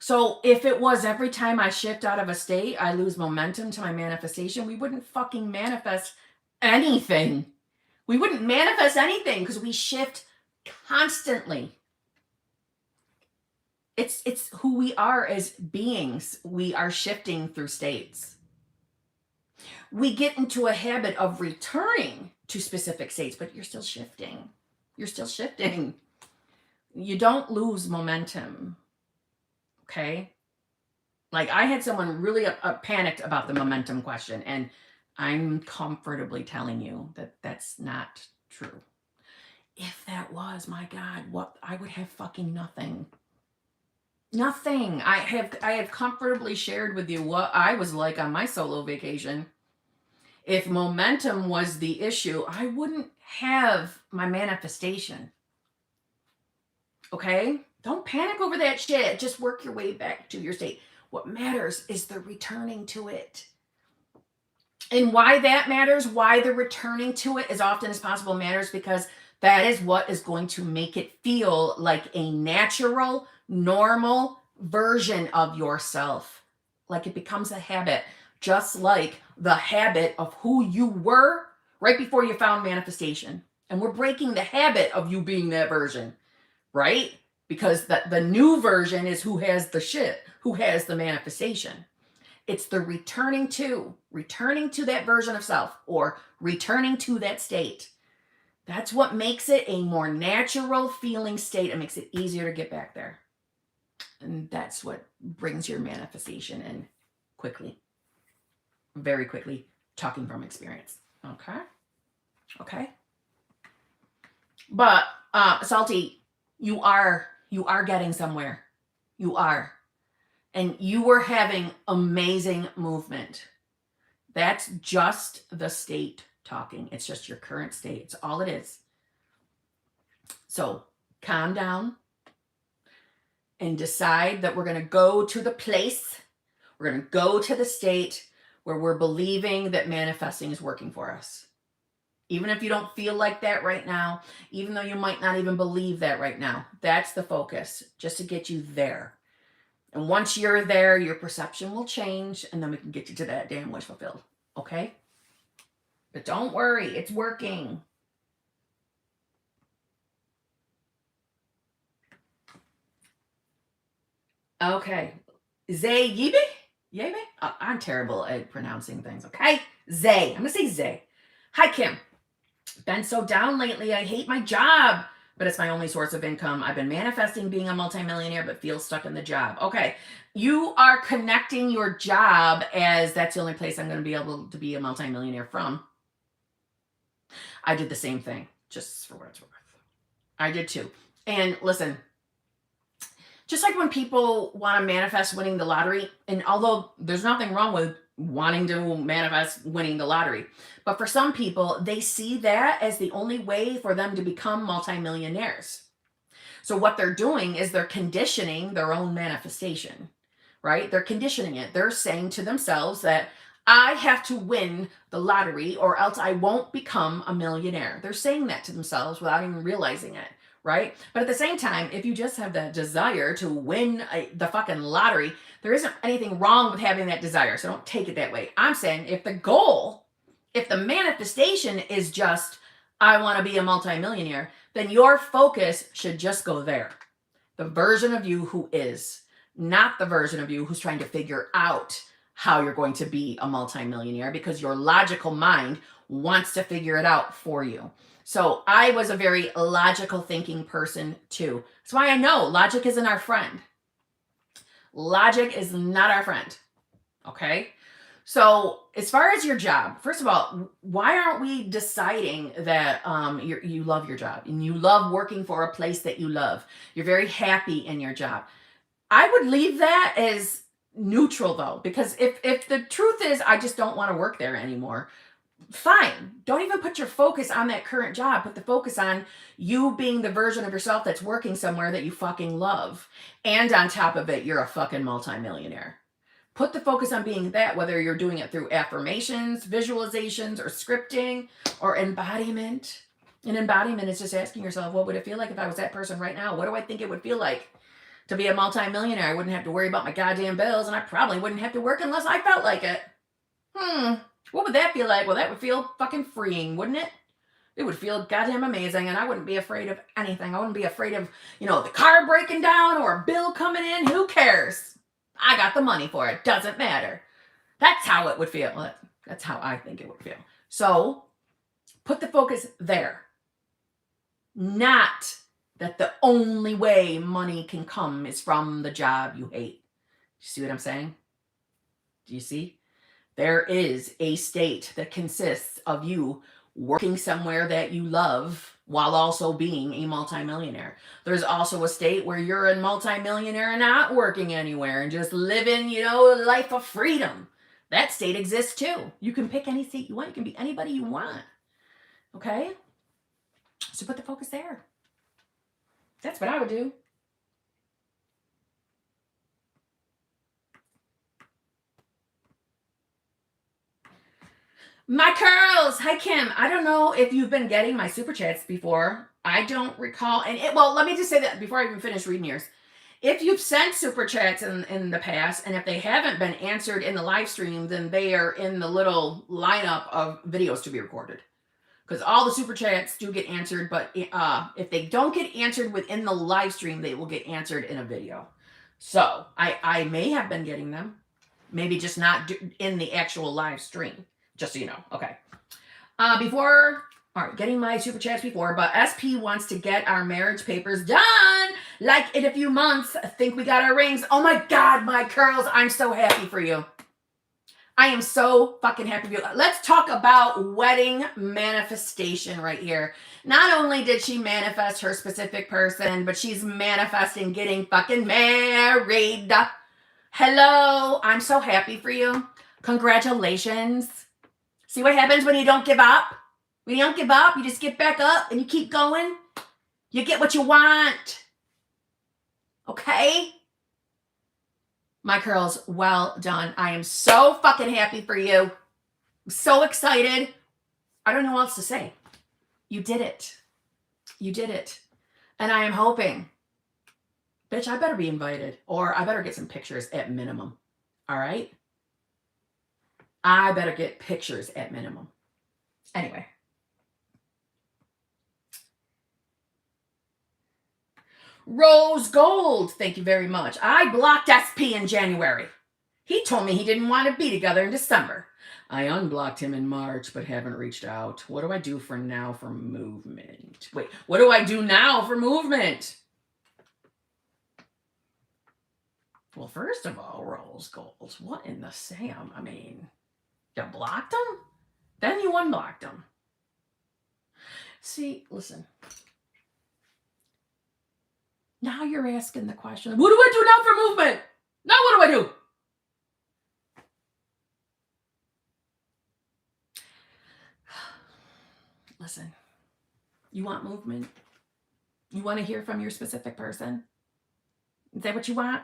So if it was every time I shift out of a state, I lose momentum to my manifestation, we wouldn't fucking manifest anything. We wouldn't manifest anything because we shift constantly. It's who we are as beings. We are shifting through states. We get into a habit of returning to specific states, but you're still shifting. You're still shifting. You don't lose momentum. Okay? Like, I had someone really panicked about the momentum question, and I'm comfortably telling you that that's not true. If that was, my God, what I would have fucking nothing. Nothing. I have comfortably shared with you what I was like on my solo vacation. If momentum was the issue, I wouldn't have my manifestation. Okay? Don't panic over that shit. Just work your way back to your state. What matters is the returning to it. And why that matters, why the returning to it as often as possible matters, because that is what is going to make it feel like a natural, normal version of yourself. Like it becomes a habit, just like the habit of who you were right before you found manifestation. And we're breaking the habit of you being that version, right? Because the new version is who has the shit, who has the manifestation. It's the returning to that version of self, or returning to that state. That's what makes it a more natural feeling state. It makes it easier to get back there. And that's what brings your manifestation in quickly. Very quickly, talking from experience. Okay. But Salty, you are getting somewhere. You are. And you were having amazing movement. That's just the state talking. It's just your current state. It's all it is. So calm down and decide that we're going to go to the place, we're going to go to the state where we're believing that manifesting is working for us. Even if you don't feel like that right now, even though you might not even believe that right now, that's the focus, just to get you there. And once you're there, your perception will change, and then we can get you to that damn wish fulfilled. Okay? But don't worry, it's working. Okay. Zay Yibe? Yibe? Oh, I'm terrible at pronouncing things, okay? Zay. I'm going to say Zay. Hi, Kim. Been so down lately. I hate my job, but it's my only source of income. I've been manifesting being a multimillionaire, but feel stuck in the job. Okay. You are connecting your job as that's the only place I'm going to be able to be a multimillionaire from. I did the same thing, just for what it's worth. I did too. And listen, just like when people want to manifest winning the lottery, and although there's nothing wrong with wanting to manifest winning the lottery, but for some people, they see that as the only way for them to become multimillionaires. So what they're doing is they're conditioning their own manifestation, right? They're conditioning it. They're saying to themselves that I have to win the lottery or else I won't become a millionaire. They're saying that to themselves without even realizing it, right? But at the same time, if you just have that desire to win the fucking lottery, there isn't anything wrong with having that desire. So don't take it that way. I'm saying if the goal, if the manifestation is just, I want to be a multimillionaire, then your focus should just go there. The version of you who is, not the version of you who's trying to figure out how you're going to be a multimillionaire, because your logical mind wants to figure it out for you. So I was a very logical thinking person too. That's why I know logic isn't our friend. Logic is not our friend. Okay? So as far as your job, first of all, why aren't we deciding that you love your job and you love working for a place that you love? You're very happy in your job. I would leave that as neutral though, because if the truth is I just don't want to work there anymore, fine. Don't even put your focus on that current job. Put the focus on you being the version of yourself that's working somewhere that you fucking love. And on top of it, you're a fucking multimillionaire. Put the focus on being that, whether you're doing it through affirmations, visualizations, or scripting, or embodiment. And embodiment is just asking yourself, what would it feel like if I was that person right now? What do I think it would feel like to be a multimillionaire? I wouldn't have to worry about my goddamn bills, and I probably wouldn't have to work unless I felt like it. What would that feel like? Well, that would feel fucking freeing, wouldn't it? It would feel goddamn amazing, and I wouldn't be afraid of anything. I wouldn't be afraid of, the car breaking down or a bill coming in. Who cares? I got the money for it. Doesn't matter. That's how it would feel. That's how I think it would feel. So put the focus there. Not that the only way money can come is from the job you hate. You see what I'm saying? Do you see? There is a state that consists of you working somewhere that you love while also being a multimillionaire. There's also a state where you're a multimillionaire and not working anywhere and just living, a life of freedom. That state exists too. You can pick any state you want. You can be anybody you want. Okay? So put the focus there. That's what I would do. My curls. Hi, Kim. I don't know if you've been getting my super chats before. I don't recall. Well, let me just say that before I even finish reading yours. If you've sent super chats in the past, and if they haven't been answered in the live stream, then they are in the little lineup of videos to be recorded. Because all the super chats do get answered, but if they don't get answered within the live stream, they will get answered in a video. So I may have been getting them, maybe just not in the actual live stream. Just so you know. Okay. Getting my super chats before, but SP wants to get our marriage papers done, like in a few months. I think we got our rings. Oh my God, my curls. I'm so happy for you. I am so fucking happy for you. Let's talk about wedding manifestation right here. Not only did she manifest her specific person, but she's manifesting getting fucking married. Hello. I'm so happy for you. Congratulations. See what happens when you don't give up? When you don't give up, you just get back up and you keep going. You get what you want. Okay? My curls, well done. I am so fucking happy for you. I'm so excited. I don't know what else to say. You did it. You did it. And I am hoping, bitch, I better be invited, or I better get some pictures at minimum. All right? I better get pictures at minimum. Anyway. Rose Gold, thank you very much. I blocked SP in January. He told me he didn't want to be together in December. I unblocked him in March, but haven't reached out. What do I do for now for movement? Wait, what do I do now for movement? Well, first of all, Rose Gold, what in the Sam? I mean, you blocked him? Then you unblocked him. See, listen. Now you're asking the question, what do I do now for movement? Now what do I do? Listen, you want movement? You want to hear from your specific person? Is that what you want?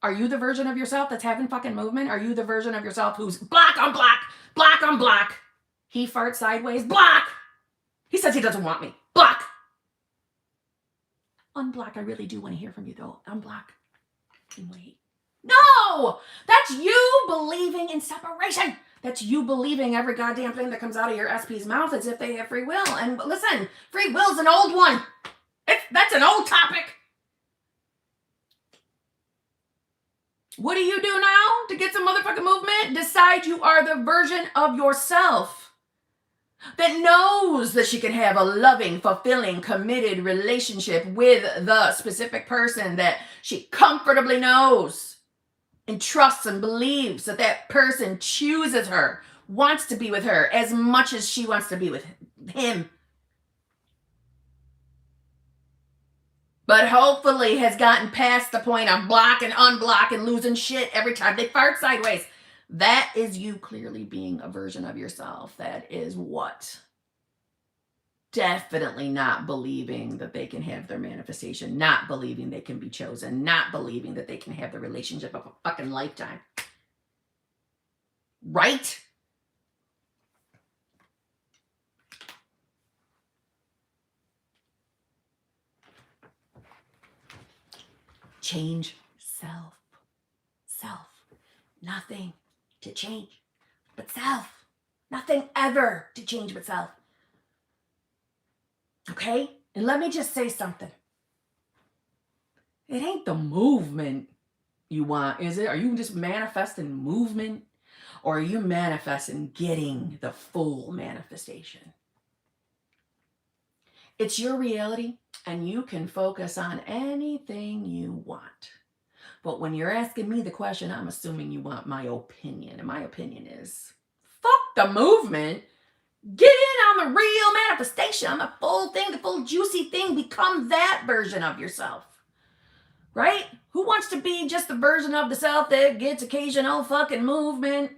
Are you the version of yourself that's having fucking movement? Are you the version of yourself who's block on block, block on block? He farts sideways, block! He says he doesn't want me, block! Unblock, I really do want to hear from you though. Unblock and wait. No! That's you believing in separation. That's you believing every goddamn thing that comes out of your SP's mouth as if they have free will. And listen, free will's an old one. That's an old topic. What do you do now to get some motherfucking movement? Decide you are the version of yourself that knows that she can have a loving, fulfilling, committed relationship with the specific person that she comfortably knows and trusts and believes that that person chooses her, wants to be with her as much as she wants to be with him. But hopefully has gotten past the point of block and unblock and losing shit every time they fart sideways. That is you clearly being a version of yourself. That is what? Definitely not believing that they can have their manifestation, not believing they can be chosen, not believing that they can have the relationship of a fucking lifetime. Right? Change self. Self. Nothing to change but self. Nothing ever to change but self. Okay? And let me just say something. It ain't the movement you want, is it? Are you just manifesting movement? Or are you manifesting getting the full manifestation? It's your reality, and you can focus on anything you want. But when you're asking me the question, I'm assuming you want my opinion. And my opinion is, fuck the movement. Get in on the real manifestation, on the full thing, the full juicy thing. Become that version of yourself. Right? Who wants to be just the version of the self that gets occasional fucking movement?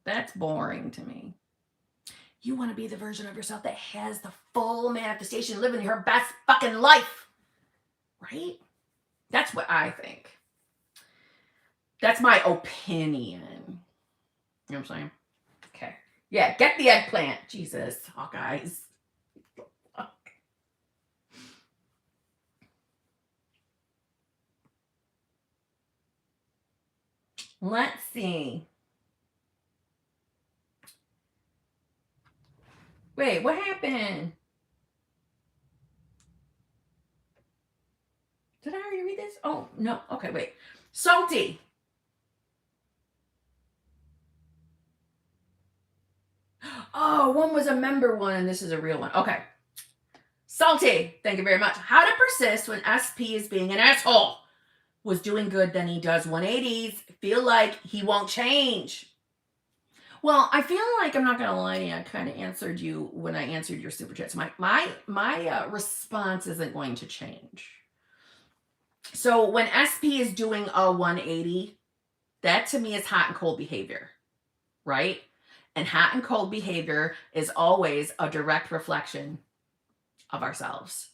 That's boring to me. You want to be the version of yourself that has the full manifestation, living her best fucking life. Right? That's what I think. That's my opinion. You know what I'm saying? Okay. Yeah, get the eggplant. Jesus, Hawkeyes. Let's see. Wait, what happened? Did I already read this? Oh, no. Okay, wait. Salty. Oh, one was a member one, and this is a real one. Okay. Salty. Thank you very much. How to persist when SP is being an asshole. Was doing good, then he does 180s. Feel like he won't change. Well, I feel like, I'm not going to lie to you, I kind of answered you when I answered your super chats. My response isn't going to change. So when SP is doing a 180, that to me is hot and cold behavior, right? And hot and cold behavior is always a direct reflection of ourselves.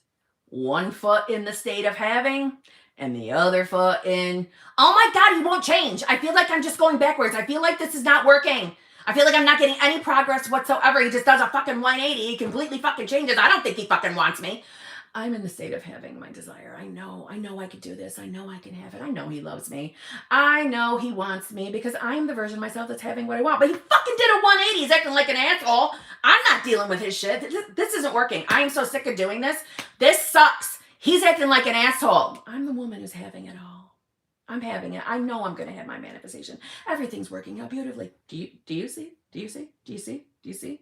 One foot in the state of having, and the other foot in, oh my God, he won't change. I feel like I'm just going backwards. I feel like this is not working. I feel like I'm not getting any progress whatsoever. He just does a fucking 180. He completely fucking changes. I don't think he fucking wants me. I'm in the state of having my desire. I know I could do this. I know I can have it. I know he loves me. I know he wants me because I'm the version of myself that's having what I want. But he fucking did a 180. He's acting like an asshole. I'm not dealing with his shit. This isn't working. I am so sick of doing this. This sucks. He's acting like an asshole. I'm the woman who's having it all. I'm having it. I know I'm going to have my manifestation. Everything's working out beautifully. Do you see? Do you see? Do you see? Do you see?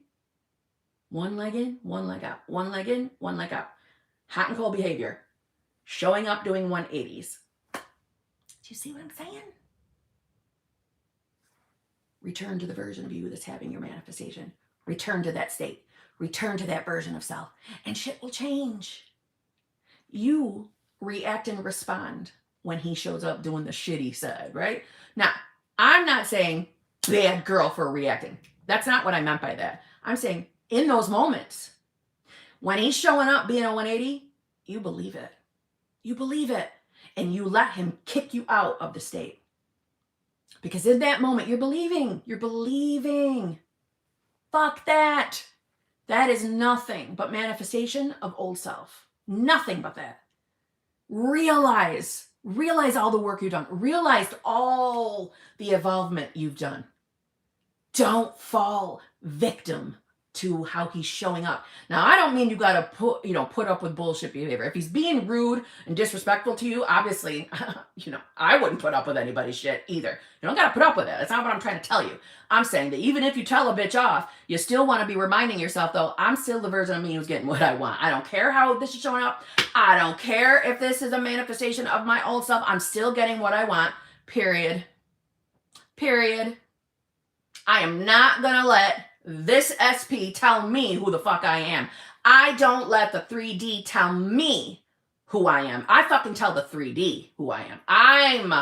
One leg in, one leg out. One leg in, one leg out. Hot and cold behavior. Showing up doing 180s. Do you see what I'm saying? Return to the version of you that's having your manifestation. Return to that state. Return to that version of self. And shit will change. You react and respond when he shows up doing the shit he said, right? Now, I'm not saying bad girl for reacting. That's not what I meant by that. I'm saying in those moments, when he's showing up being a 180, you believe it. You believe it. And you let him kick you out of the state. Because in that moment, you're believing. You're believing. Fuck that. That is nothing but manifestation of old self. Nothing but that. Realize all the work you've done. Realize all the evolvement you've done. Don't fall victim to how he's showing up. Now, I don't mean you got to put up with bullshit behavior. If he's being rude and disrespectful to you, obviously, I wouldn't put up with anybody's shit either. You don't got to put up with it. That's not what I'm trying to tell you. I'm saying that even if you tell a bitch off, you still want to be reminding yourself, though, I'm still the version of me who's getting what I want. I don't care how this is showing up. I don't care if this is a manifestation of my old self. I'm still getting what I want. Period. I am not going to let this SP tell me who the fuck I am. I don't let the 3D tell me who I am. I fucking tell the 3D who I am. I'm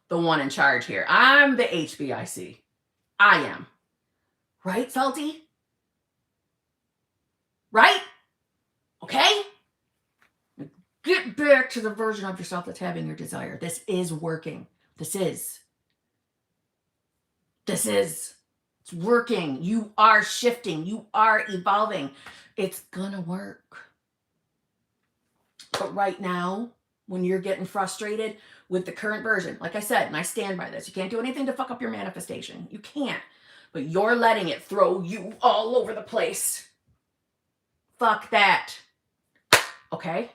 the one in charge here. I'm the HBIC. I am. Right, Salty? Right? Okay? Get back to the version of yourself that's having your desire. This is working. This is. It's working. You are shifting. You are evolving. It's gonna work. But right now, when you're getting frustrated with the current version, like I said, and I stand by this, you can't do anything to fuck up your manifestation. You can't. But you're letting it throw you all over the place. Fuck that. okay?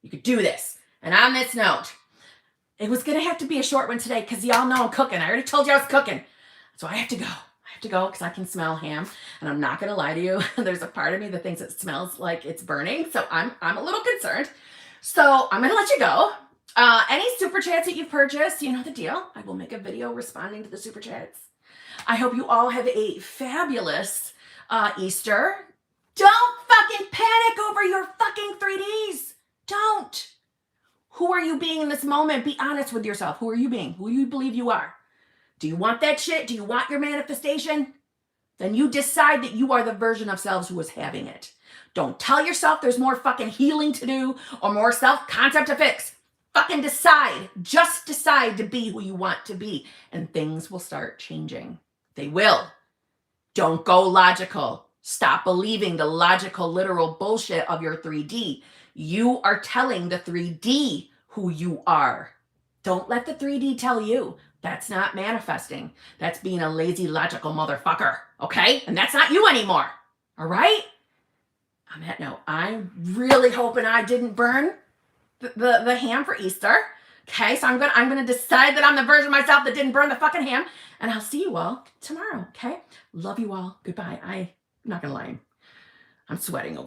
You could do this. And on this note, it was going to have to be a short one today because y'all know I'm cooking. I already told you I was cooking. So I have to go. I have to go because I can smell ham. And I'm not going to lie to you. There's a part of me that thinks it smells like it's burning. So I'm a little concerned. So I'm going to let you go. Any super chats that you've purchased, you know the deal. I will make a video responding to the super chats. I hope you all have a fabulous Easter. Don't fucking panic over your fucking 3Ds. Don't. Who are you being in this moment? Be honest with yourself. Who are you being? Who do you believe you are? Do you want that shit? Do you want your manifestation? Then you decide that you are the version of selves who is having it. Don't tell yourself there's more fucking healing to do or more self-concept to fix. Fucking decide. Just decide to be who you want to be. And things will start changing. They will. Don't go logical. Stop believing the logical, literal bullshit of your 3D. You are telling the 3D who you are. Don't let the 3D tell you. That's not manifesting. That's being a lazy, logical motherfucker. Okay? And that's not you anymore. All right? On that note, I'm really hoping I didn't burn the ham for Easter. Okay, so I'm gonna decide that I'm the version of myself that didn't burn the fucking ham. And I'll see you all tomorrow. Okay? Love you all. Goodbye. I'm not gonna lie. I'm sweating over